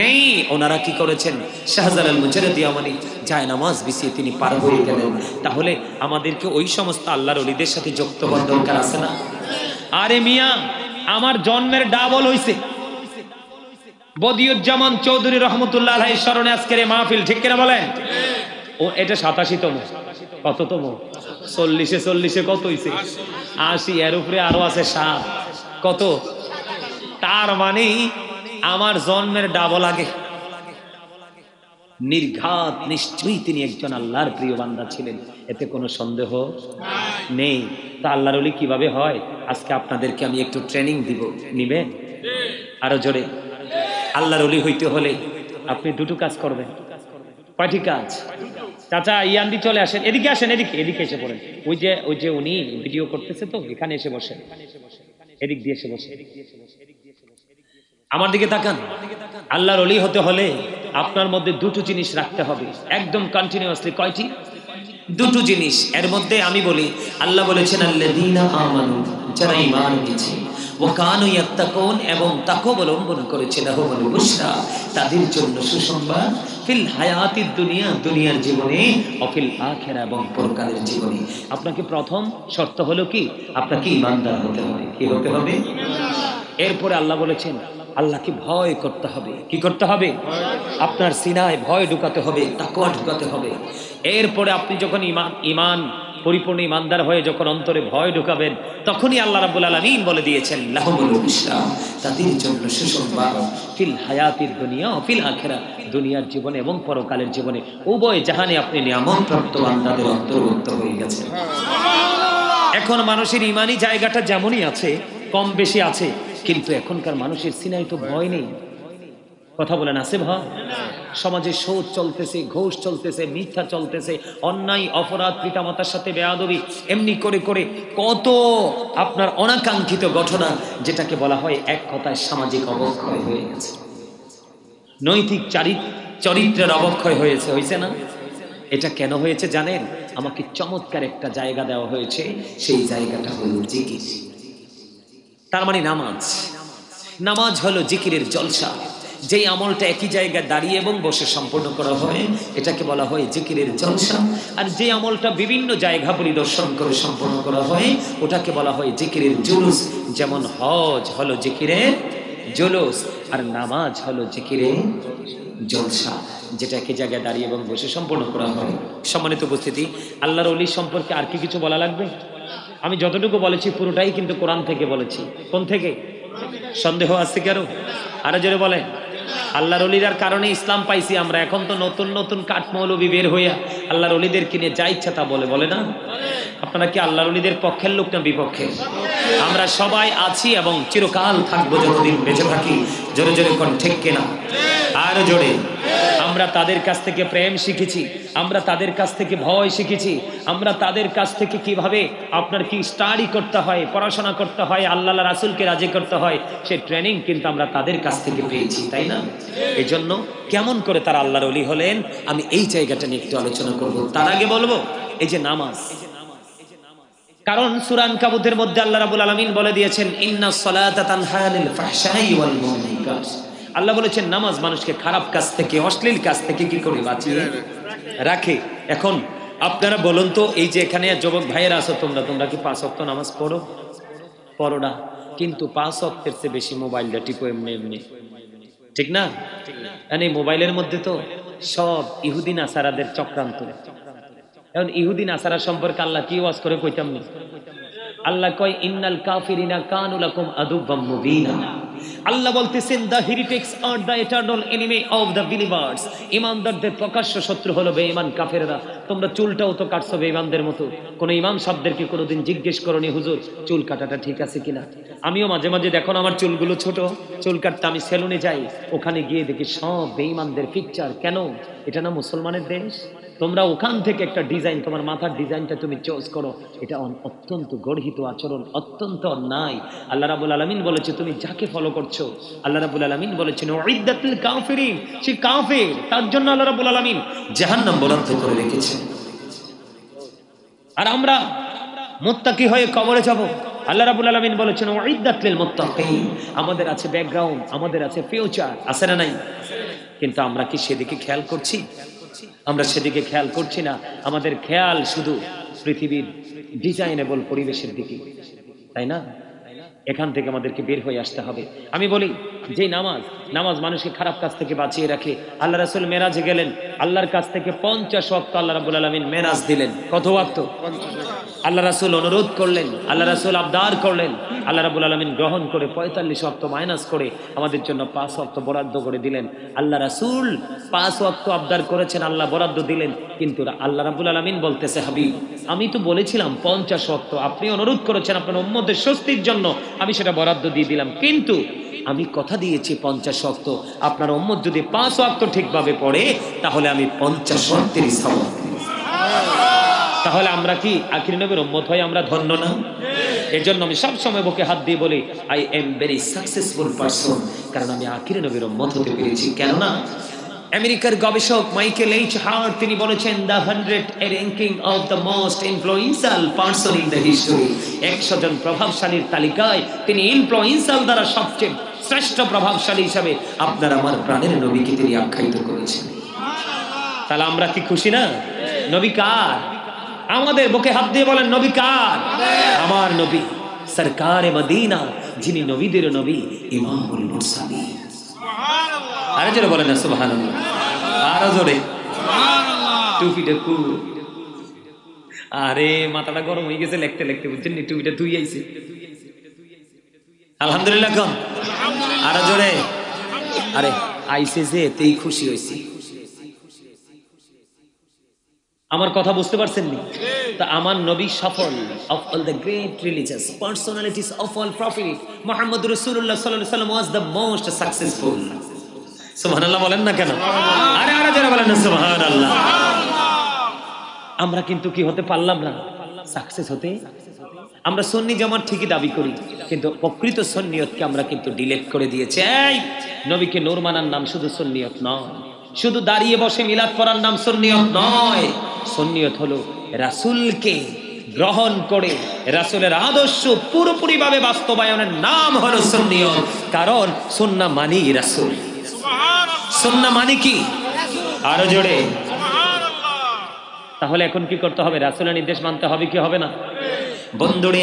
নেই। ওনারা কি করেছেন? শাহজালাল মুজাররদি আমনি জায়নামাজ বিছিয়ে তিনি পার হয়ে গেলেন। তাহলে আমাদেরকে ওই সমস্ত আল্লাহর ওলিদের সাথে যুক্ত হওয়ার দরকার আছে না? আরে মিয়া, আমার জন্মের ডাবল হইছে বদিউজ্জামান চৌধুরী রহমতুল্লাহ আলাইহির স্মরণে আজকের এই মাহফিল, ঠিক কিনা বলেন? ও এটা 87তম। কততম? 40-এ কত হইছে? 80। এর উপরে আরো আছে 7। কত? তার মানে আমার জন্মের ডাবল আগে। নির্ঘাত নিশ্চয়ই তিনি একজন আল্লাহর প্রিয় বান্দা ছিলেন, এতে কোনো সন্দেহ নেই। তা আল্লাহর ওলি কিভাবে হয় আজকে আপনাদেরকে আমি একটু ট্রেনিং দিব, নিবে? আরো জোরে। আল্লাহর ওলি হইতে হলে আপনি দুটো কাজ করবেন। কয়টি কাজ? চাচা ইয়ান্দি চলে আসেন, এদিকে আসেন, এদিকে এসে পড়েন। ওই যে উনি ভিডিও করতেছে, তো এখানে এসে বসেন, এদিক দিয়ে এসে বসে আমার দিকে তাকান। আল্লাহর ওলি হতে হলে আপনার মধ্যে দুটো জিনিস রাখতে হবে একদম কন্টিনিউয়াসলি। কয়টি? দুটো জিনিস। এর মধ্যে আমি বলি, আল্লাহ বলেছেন আল্লাযীনা আমানু, যারা ঈমান এনেছে, ওয়া কানু ইয়াত্তাকুন, এবং তাকওয়া অবলম্বন করেছে, লাহুমুল বুশরা, তাদের জন্য সুসংবাদ, ফিল হায়াতিদ দুনিয়া, দুনিয়ার জীবনে, ও ফিল আখিরা, এবং পরকালের জীবনে। আপনাকে প্রথম শর্ত হলো কি? আপনাকে ঈমানদার হতে হবে। কি হতে হবে? এরপরে আল্লাহ বলেছেন আল্লাহকে ভয় করতে হবে। কি করতে হবে? আপনার সিনায় ভয় ঢুকাতে হবে, তাকওয়া ঢুকাতে হবে। এরপরে আপনি যখন ঈমান পরিপূর্ণ ঈমানদার হয়ে যখন অন্তরে ভয় ঢুকাবেন, তখনই আল্লাহ রাব্বুল আলামিন বলে দিয়েছেন লাহুমুল বুশরা, তাদের জন্য সুসংবাদ ফিল হায়াতিদ দুনিয়া ও ফিল আখিরাহ, দুনিয়ার জীবনে এবং পরকালের জীবনে উভয় জাহানে আপনি নিয়ামত প্রাপ্ত বান্দাদের অন্তর্ভুক্ত হয়ে গেছেন। এখন মানুষের ঈমানি জায়গাটা যেমনই আছে, কম বেশি আছে, কিন্তু এখনকার মানুষের সিনায় তো ভয় নেই। কথা বলেন, আছে ভয়? সমাজে সুদ চলতেছে, ঘুষ চলতেছে, মিথ্যা চলতেছে, অন্যায় অপরাধ, পিতামাতার সাথে বেয়াদবি, এমনি করে করে কত আপনার অনাকাঙ্ক্ষিত ঘটনা, যেটাকে বলা হয় এক কথায় সামাজিক অবক্ষয় হয়ে গেছে, নৈতিক চরিত্রের অবক্ষয় হয়েছে না? এটা কেন হয়েছে জানেন? আমাকে চমৎকার একটা জায়গা দেওয়া হয়েছে, সেই জায়গাটা হলো জিকির। তার মানে নামাজ হলো জিকিরের জলসা। যেই আমলটা একই জায়গায় দাঁড়িয়ে এবং বসে সম্পন্ন করা হয়, এটাকে বলা হয় জিকিরের জলসা। আর যে আমলটা বিভিন্ন জায়গা পরিদর্শন করে সম্পন্ন করা হয়, ওটাকে বলা হয় জিকিরের জুলুস। যেমন হজ হলো জিকিরের জুলুস, আর নামাজ হলো জিকিরের জলসা, যেটা একই জায়গায় দাঁড়িয়ে এবং বসে সম্পন্ন করা হয়। সম্মানিত উপস্থিতি, আল্লাহর ওলি সম্পর্কে আর কি কিছু বলা লাগবে? আমি যতটুকু বলেছি পুরোটাই কিন্তু কোরআন থেকে বলেছি। কোন থেকে? সন্দেহ আছে কি আরো? আরো জোরে বলেন। আল্লাহর ওলিদের কারণে ইসলাম পাইছি আমরা। এখন তো নতুন নতুন কাঠমৌলবি বের হইয়া আল্লাহর ওলিদের কিনে যা ইচ্ছা তা বলে না? আপনারা কি আল্লাহর ওলিদের পক্ষের লোক না বিপক্ষের? আমরা সবাই আছি এবং চিরকাল থাকবো যতদিন বেঁচে থাকি। জোরে জোরে কোন ঠিক কিনা? আরো জোরে। আমরা তাদের কাছ থেকে প্রেম শিখেছি, আমরা তাদের কাছ থেকে ভয় শিখেছি, আমরা তাদের কাছ থেকে কিভাবে আপনার কি স্টাডি করতে হয়, পড়াশোনা করতে হয়, আল্লাহ রাসূলকে রাজি করতে হয়, সেই ট্রেনিং কিন্তু আমরা তাদের কাছ থেকে পেয়েছি, তাই না? এই জন্য কেমন করে তারা আল্লাহর ওলি হলেন, আমি এই জায়গাটা নিয়ে একটু আলোচনা করব। তার আগে বলবো এই যে নামাজ, কারণ সূরা আনকাবুতের মধ্যে আল্লাহ রাব্বুল আলামিন বলে দিয়েছেন ইন্নাস সালাতা তানহা আনিল ফাহশাই ওয়াল মুনকার। আল্লাহ বলেছেন নামাজ মানুষকে খারাপ কাজ থেকে, অশ্লীল কাজ থেকে কি করে বাঁচিয়ে রাখে। এখন আপনারা বলুন তো, এই যে এখানে যুবক ভাইয়েরা আছো, তোমরা কি 5 ওয়াক্ত নামাজ পড়ো না? কিন্তু 5 ওয়াক্তের চেয়ে বেশি মোবাইলটা টিপো এমনি, ঠিক না? মানে মোবাইলের মধ্যে তো সব ইহুদি নাসারাদের চক্রান্ত। এখন ইহুদি নাসারা সম্পর্কে আল্লাহ কি ওয়াজ করে কইতাম নি? আল্লাহ কয় ইন্নাল কাফিরিনা কানু লাকুম আদুব্বাম মুবিনা। আল্লাহ বলতেছেন দ্য হেরিটেক্স আর the eternal enemy of the believers. ইমানদারদের প্রকাশ্য শত্রু হলো বেঈমান কাফেররা। তোমরা চুলটাও তো কাটছো বেঈমানদের মতো। কোন ইমাম সাহেবদেরকে কোনোদিন জিজ্ঞেস করনি হুজুর চুল কাটাটা ঠিক আছে কিনা? আমিও মাঝে মাঝে দেখুন আমার চুলগুলো ছোট, চুল কাটতে আমি সেলুনে যাই, ওখানে গিয়ে দেখি সব বেঈমানদের পিকচার। কেন? এটা না মুসলমানের দেশ? তোমরা ওখান থেকে একটা ডিজাইন, তোমার মাথার ডিজাইনটা তুমি চয়েস করো, এটা অত্যন্ত গর্হিত আচরণ, অত্যন্ত অন্যায়। আল্লাহ রাব্বুল আলামিন বলেছে তুমি যাকে ফলো করছো, আল্লাহ রাব্বুল আলামিন বলেছেন উইদ্দাতুল কাফিরিন, সে কাফের, তার জন্য আল্লাহ রাব্বুল আলামিন জাহান্নাম বরাদ্দ করে রেখেছেন। আর আমরা মুত্তাকি হয়ে কবরে যাব, আল্লাহ রাব্বুল আলামিন বলেছেন উইদ্দাতুল মুত্তাকিন। আমাদের আছে ব্যাকগ্রাউন্ড, আমাদের আছে ফিউচার, আছে না নাই? কিন্তু আমরা কি সেদিকে খেয়াল করছি? আমরা সেদিকে খেয়াল করছি না। আমাদের খেয়াল শুধু পৃথিবীর ডিজাইনেবল পরিবেশের দিকে, তাই না? এখান থেকে আমাদেরকে বের হয়ে আসতে হবে। আমি বলি যে নামাজ মানুষকে খারাপ কাজ থেকে বাঁচিয়ে রাখে। আল্লাহ রাসূল মেরাজে গেলেন, আল্লাহর কাছ থেকে 50 ওয়াক্ত আল্লাহ রাব্বুল আলামিন মেরাজ দিলেন। কত ওয়াক্ত? আল্লাহ রাসূল অনুরোধ করলেন, আল্লাহ রাসূল আবদার করলেন, আল্লাহ রাব্বুল আলামিন গ্রহণ করে 45 ওয়াক্ত মাইনাস করে আমাদের জন্য 5 ওয়াক্ত বরাদ্দ করে দিলেন। আল্লাহ রাসূল 5 ওয়াক্ত আবদার করেছেন, আল্লাহ বরাদ্দ দিলেন। কিন্তু আল্লাহ রাব্বুল আলামিন বলতেছে হাবিব আমি তো বলেছিলাম 50 ওয়াক্ত, আপনি অনুরোধ করেছেন আপনার উম্মতের স্বস্তির জন্য, আমি সেটা বরাদ্দ দিয়ে দিলাম। কিন্তু আমি কথা দিয়েছি 50 ওয়াক্ত, আপনার উম্মত যদি 5 ওয়াক্ত ঠিকভাবে পড়ে তাহলে আমি 50 ওয়াক্তের সওয়াব। তাহলে আমরা কি আখির নবীর উম্মত হয়ে আমরা ধন্য না? এজন্য আমি সব সময় বুকে হাত দিয়ে বলি I am very successful person, কারণ আমি আখির নবীর উম্মত হতে পেরেছি। কেননা আমেরিকার গবেষক মাইকেল এইচ হার্ট তিনি বলেছেন the 100 ranking of the most influential person in the history. 100 জন প্রভাবশালীর তালিকায় তিনি ইনফ্লুয়েন্সিয়াল দ্বারা সবচেয়ে শ্রেষ্ঠ প্রভাবশালী হিসাবে আপনার আমার প্রাণের নবীকে তিনি আখ্যায়িত করেছেন। তাহলে আমরা কি খুশি না? নবী কার? আমাদের বুকে হাত দিয়ে বলেন নবী কার? আমার নবী সরকারে মদিনা যিনি নবীদের নবী, ইমামুল মুরসালিন। সুবহানাল্লাহ। আরে জোরে বলেন না সুবহানাল্লাহ। আরো জোরে সুবহানাল্লাহ। টুপিটা খুব, আরে মাথাটা গরম হয়ে গেছে লিখতে লিখতে, বুঝছেন নি? টুপিটা ধুই আইছে। আলহামদুলিল্লাহ কোন? আরো জোরে। আরে আইছে যে তেই খুশি হইছি। আমার কথা বুঝতে পারছেন নি? তা আমার নবী সফল, of all the great religious personalities of all prophet, Muhammad Rasulullah sallallahu alaihi wasallam was the most successful. সুবহানাল্লাহ বলেন না কেন? আরে আরে যারা বলেন না সুবহানাল্লাহ। আমরা কিন্তু কি হতে পারলাম না সাকসেস হতে? আমরা সুন্নি জামাত ঠিকই দাবি করি, কিন্তু প্রকৃত সুন্নিয়তকে আমরা কিন্তু ডিলেট করে দিয়েছি। এই নবীকে নূর মানার নাম শুধু সুন্নিয়ত নয়, শুধু দাঁড়িয়ে বসে মিলাদ পড়ার নাম সুন্নিয়ত নয়। সুন্নিয়ত হলো রাসূলকে গ্রহণ করে রাসূলের আদর্শ পুরোপুরি ভাবে বাস্তবায়নের নাম হলো সুন্নিয়ত। কারণ সুন্নাহ মানি রাসূল, সুন্নাহ মানি কি? আরো জোরে সুবহানাল্লাহ। তাহলে এখন কি করতে হবে? রাসূলের নির্দেশ মানতে হবে কি হবে না? বন্ধুরে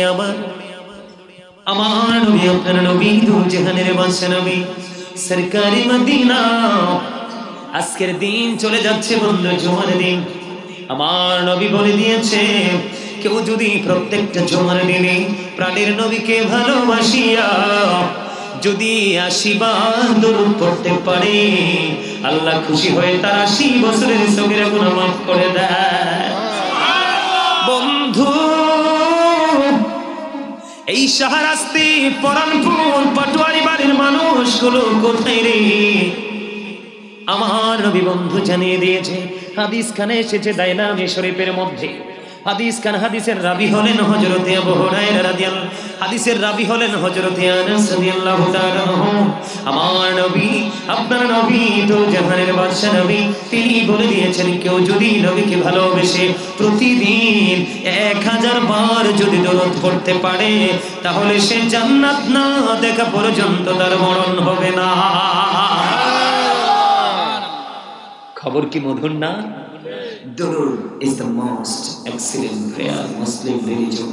আমার নবী, আপনার নবী, দু জাহানের বাদশা নবী, সরকারি মদিনা। আজকের দিন চলে যাচ্ছে বন্ধু, জুমার দিন। আমার নবী বলে দিয়েছে, কেউ যদি প্রত্যেকটা জুমার দিনে প্রাণের নবীকে ভালোবাসিয়া যদি 80 বার দরুদ পড়তে পারে, আল্লাহ খুশি হয়ে তার 80 বছরের সগীরা গুনাহ মাফ করে দেয়। বন্ধু, এই শাহরাস্তি, পরানপুর, পাটোয়ারি বাড়ির মানুষগুলো কোথায় রে? আমার নবী বন্ধু জানিয়ে দিয়েছে, হাদিস খানে এসেছে দায়লামী শরীফের মধ্যে। হাদিস খান, হাদিসের রাবি হলেন হযরতে আবু হুরায়রা রাদিয়াল্লাহু, হাদিসের রাবি হলেন হযরতে আনাস রাদিয়াল্লাহু তাআলা। আমার নবী, আপনার নবী, তো জাহানের বাদশা নবী, তিনি বলে দিয়েছেন, কেউ যদি নবীকে ভালোবেসে প্রতিদিন 1000 বার যদি দরুদ পড়তে পারে, তাহলে সে জান্নাত না দেখা পর্যন্ত তার মরণ হবে না। খবর কি মধুর না? Durud is the most excellent prayer Muslim religion.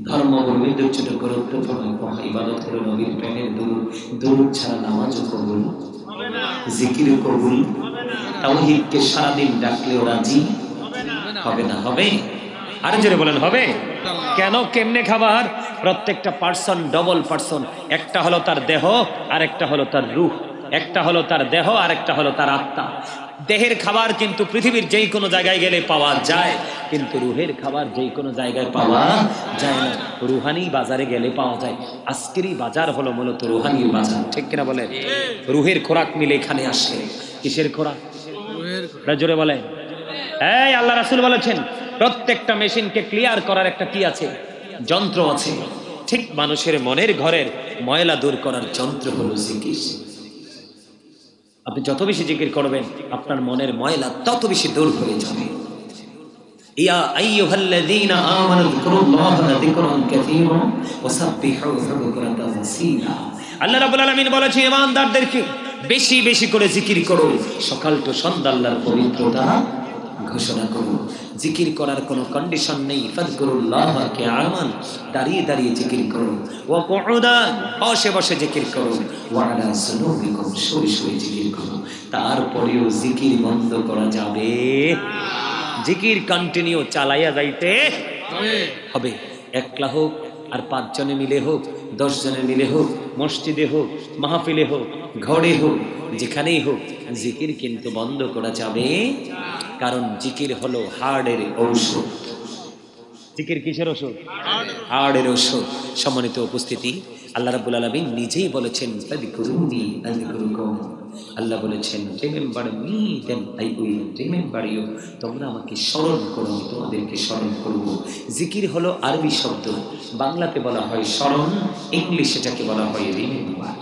ধর্ম বর্ণিত ছোট গুরুত্বপূর্ণ ইবাদত হলো নবীর প্রেমের দুরূদ। দুরূদ ছাড়া নামাজও কবুল হবে না, জিকির কবুল হবে না, তাওহীদকে সারাদিন ডাকলেও রাজি হবে না। হবে? আরে জোরে বলেন হবে? কেন? কেমনে খাবার? প্রত্যেকটা পার্সন ডবল পার্সন। একটা হলো তার দেহ, আর একটা হলো তার রূহ। একটা হলো তার দেহ, আর একটা হলো তার আত্মা। দেহের খাবার কিন্তু পৃথিবীর যেই কোনো জায়গায় গেলে পাওয়া যায়, কিন্তু রুহের খাবার যেই কোনো জায়গায় পাওয়া যায় না। রুহানি বাজারে গেলে পাওয়া যায়। আজকেরই বাজার হলো মূলত রুহানির বাজার, ঠিক কিনা বলেন? রুহের খোরাক মিলে এখানে আসে। কিসের খোরাক? জোরে বলে। এই আল্লাহ রাসূল বলেছেন, প্রত্যেকটা মেশিনকে ক্লিয়ার করার একটা কি আছে? যন্ত্র আছে। ঠিক মানুষের মনের ঘরের ময়লা দূর করার যন্ত্র হলো জিকির। আপনি যত বেশি জিকির করবেন, আপনার মনের ময়লা তত বেশি দূর হয়ে যাবে। ইয়া আইয়ুহাল্লাযীনা আমানু যিকুরুল্লাহা যিকরান কাসীরা ওয়াসাব্বিহুহু বুকরাতান ওয়া আসীলা। আল্লাহ রাব্বুল আলামিন বলেছেন, ঈমানদারদেরকে বেশি বেশি করে জিকির করো, সকাল তো সন্ধ্যা আল্লাহর পবিত্রতা ঘোষণা করো। জিকির করার কোনো কন্ডিশন নেই। ফাযকুরুল্লাহা কিয়ামান, দাঁড়িয়ে দাঁড়িয়ে জিকির করো। ওয়া কুউদান, বসে বসে জিকির করো। ওয়া আলা সুনুবিকুম, শুয়ে শুয়ে জিকির করো। তারপরেও জিকির বন্ধ করা যাবে? জিকির কন্টিনিউ চালাইয়া যাইতে হবে। একলা হোক আর 5 জনে মিলে হোক, 10 জনে মিলে হোক, মসজিদে হোক, মাহফিলে হোক, ঘরে হোক, যেখানেই হোক, জিকির কিন্তু বন্ধ করা যাবে। কারণ জিকির হলো হার্টের ঔষধ। জিকির কিসের ওষুধ? হার্টের ঔষধ। সম্মানিত উপস্থিতি, আল্লাহ রাব্বুল আলামিন নিজেই বলেছেন, ফাযকুরুনি আযকুরুকুম। আল্লাহ বলেছেন, remember me then I will remember you. তোমরা আমাকে স্মরণ করো, আমি তোমাদেরকে স্মরণ করব। জিকির হলো আরবি শব্দ, বাংলাতে বলা হয় স্মরণ, ইংলিশে এটাকে বলা হয় রিমেম্বার।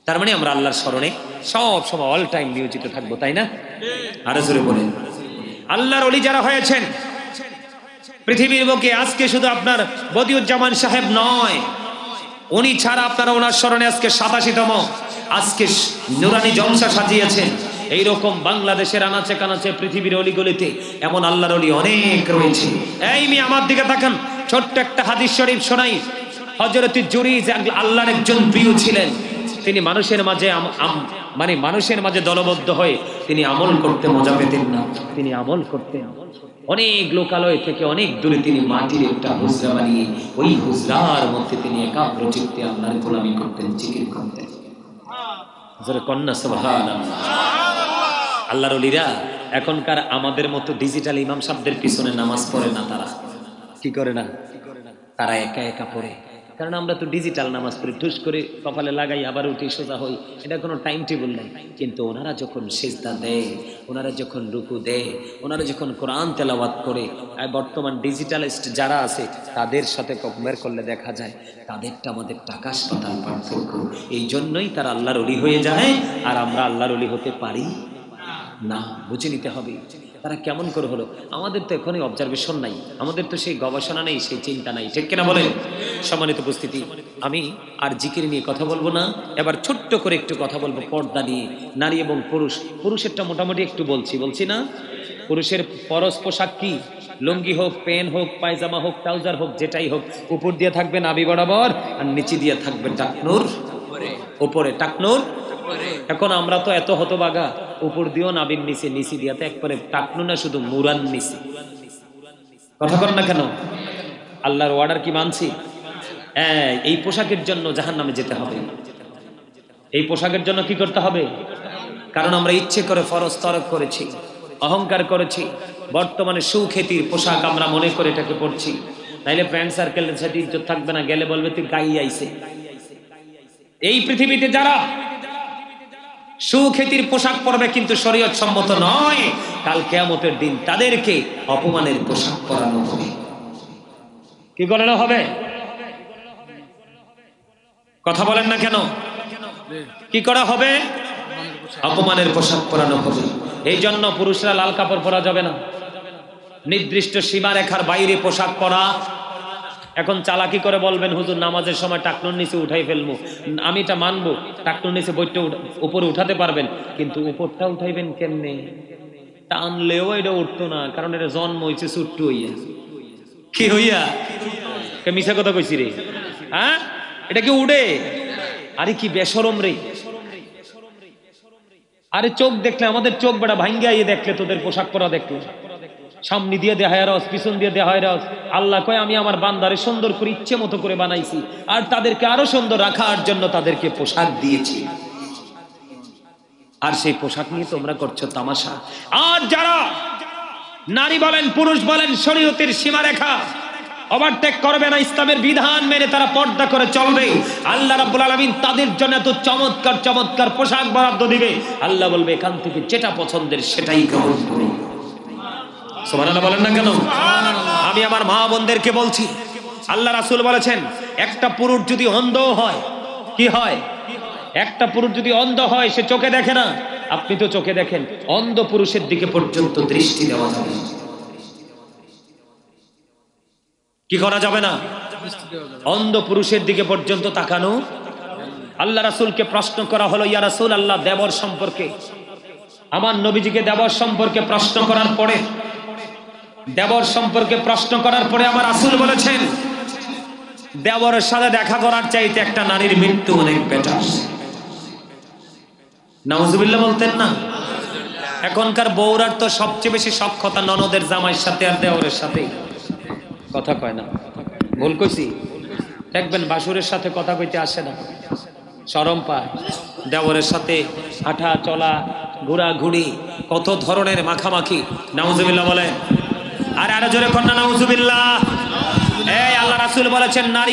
তার মানে আমরা আল্লাহর স্মরণে সব সময় অল টাইম নিয়োজিত থাকবো, তাই না? আরো জোরে বলেন। আল্লাহর ওলি যারা হয়েছেন পৃথিবীর বুকে, আজকে শুধু আপনার বদিউজ্জামান সাহেব নয়, উনি ছাড়া আপনারা ওনার স্মরণে আজকে 87তম আজকে নুরানি জলসা সাজিয়েছেন। এইরকম বাংলাদেশের আনাচে কানাচে, পৃথিবীর অলিগলিতে এমন আল্লাহর ওলি অনেক রয়েছে। এই মেয়ে আমার দিকে তাকান, ছোট্ট একটা হাদিস শরীফ শোনাই। হযরত জুরিজ আল্লাহর একজন প্রিয় ছিলেন। তিনি মানুষের মাঝে মানে মানুষের মাঝে দলবদ্ধ হয়ে তিনি আমল করতে মজা পেতেন না, তিনি আমল করতেন। অনেক লোকালয় থেকে অনেক দূরে তিনি মাটির একটা হুজরা বানিয়ে ওই হুজরার মধ্যে তিনি একাগ্র চিত্তে আল্লাহর গোলামি করতেন, জিকির করতেন। যারা কন্যা সুবহানাল্লাহ। আল্লাহর ওলিরা এখনকার আমাদের মতো ডিজিটাল ইমাম সাহেবদের পিছনে নামাজ পড়ে না, তারা কি করে না, তারা একা একা পড়ে। কারণ আমরা তো ডিজিটাল নামাজ পড়ি, ঠুস করে কপালে লাগাই আবার উঠি সোজা হই, এটা কোনো টাইম টেবিল নাই। কিন্তু ওনারা যখন সিজদা দেয়, ওনারা যখন রুকু দেয়, ওনারা যখন কোরআন তেলাওয়াত করে, বর্তমান ডিজিটালিস্ট যারা আছে তাদের সাথে কম্পেয়ার করলে দেখা যায় তাদেরটা আমাদের আকাশ পাতাল পার্থক্য। এই জন্যই তারা আল্লাহর ওলি হয়ে যায় আর আমরা আল্লাহর ওলি হতে পারি না। বুঝে নিতে হবে তারা কেমন করে হলো। আমাদের তো এখনই অবজারভেশন নাই, আমাদের তো সেই গবেষণা নেই, সেই চিন্তা নাই, ঠিক কিনা বলেন? সম্মানিত উপস্থিতি, আমি আর জিকির নিয়ে কথা বলবো না, এবার ছোট্ট করে একটু কথা বলবো পর্দা নিয়ে। নারী এবং পুরুষ, পুরুষেরটা মোটামুটি একটু বলছি না। পুরুষের পরশ পোশাক কি? লুঙ্গি হোক, পেন হোক, পায়জামা হোক, ট্রাউজার হোক, যেটাই হোক, উপর দিয়ে থাকবে নাভি বরাবর আর নিচে দিয়ে থাকবে টাকনুর উপরে, টাকনুর। এখন আমরা তো এত হতবাগা, উপর দিয়েও নাবির নিচে, নিচে দিয়ে তো একবারে টাকনু না, শুধু মুরান নিচে। কথা বলেন না কেন? আল্লাহর অর্ডার কি মানছি? এই পোশাকের জন্য জাহান্নামে যেতে হবে। এই পোশাকের জন্য কি করতে হবে? কারণ আমরা ইচ্ছে করে ফরজ তরক করেছি, অহংকার করেছি। বর্তমানে সুখ্যাতির পোশাক আমরা মনে করে এটাকে পড়ছি, নাইলে ফ্রেন্ড সার্কেলের সাথে ইজ্জত থাকবে না, গেলে বলবে তুই গাই আইছে। এই পৃথিবীতে যারা সুখ্যাতির পোশাক পরবে কিন্তু শরীয়ত সম্মত নয়, কাল কিয়ামতের দিন তাদেরকে অপমানের পোশাক পরানো হবে। কি করানো হবে? কথা বলেন না কেন? কি করা হবে? অপমানের পোশাক পরানো হবে। এই জন্য পুরুষরা লাল কাপড় পরা যাবে না, নির্দিষ্ট সীমারেখার বাইরে পোশাক পরা। এখন চালাকি করে বলবেন হুজুর নামাজের সময় টাকনুর নিচে উঠাই ফেলবো, আমি এটা মানবো, টাকনুর নিচে বইটা উপরে উঠাতে পারবেন, কিন্তু উপরটা উঠাইবেন কেমনে? টানলেও এটা উঠতো না, কারণ এটা জন্ম হয়েছে ছুট্টু হইয়া। কি হইয়া? মিশা কথা কইছি রে, হ্যাঁ? এটা কি উড়ে? আরে কি বেশরম রে! আরে চোখ দেখলে, আমাদের চোখ বেড়া ভাঙ্গিয়া দেখলে, তোদের পোশাক পরা দেখলে, সামনে দিয়ে দেহায় রস, পিছন দিয়ে দেহায় রস। আল্লাহ কয় আমি আমার বান্দারে সুন্দর করে ইচ্ছে মতো করে বানাইছি, আর তাদেরকে আরো সুন্দর রাখার জন্য তাদেরকে পোশাক দিয়েছি। আর সেই পোশাক নিয়ে তোমরা করছো তামাশা। আর যারা নারী বলেন পুরুষ বলেন শরীয়তের সীমারেখা ওভারটেক করবে না, ইসলামের বিধান মেনে তারা পর্দা করে চলবে, আল্লাহ রাব্বুল আলামিন তাদের জন্য এত চমৎকার চমৎকার পোশাক বরাদ্দ দিবে। আল্লাহ বলবে এখান থেকে যেটা পছন্দের সেটাই গ্রহণ করো। সুবহানাল্লাহ বলেন না কেন? আমি আমার মা বোনদেরকে বলছি, আল্লাহ রাসূল বলেছেন একটা পুরুষ যদি অন্ধ হয়, কি হয়? একটা পুরুষ যদি অন্ধ হয়, সে চোখে দেখে না, আপনি তো চোখে দেখেন, অন্ধ পুরুষের দিকে পর্যন্ত দৃষ্টি দেওয়া যাবে না। কি করা যাবে না? অন্ধ পুরুষের দিকে পর্যন্ত তাকানো। আল্লাহ রাসূলকে প্রশ্ন করা হলো, ইয়া রাসূলুল্লাহ, দেবর সম্পর্কে, আমার নবীজিকে দেবর সম্পর্কে প্রশ্ন করার পরে, আমার রাসূল বলেছেন দেবরের সাথে দেখা করার চাইতে একটা নারীর মৃত্যু অনেক বেটার। নাউজুবিল্লাহ বলতেন না? এখনকার বউরার তো সবচেয়ে বেশি সখ্যতা ননদের জামাইয়ের সাথে আর দেওরের সাথে। কথা কয় না, ভুল কইছি? দেখবেন বাসুরের সাথে কথা কইতে আসে না, শরম পায়। দেওরের সাথে হাঁটা চলা, ঘোরাঘুরি, কত ধরনের মাখামাখি। নাউজুবিল্লাহ বলেন। আর আরো জোরে কন্যা নাউজুবিল্লাহ। এই আল্লাহ রাসূল বলেছেন নারী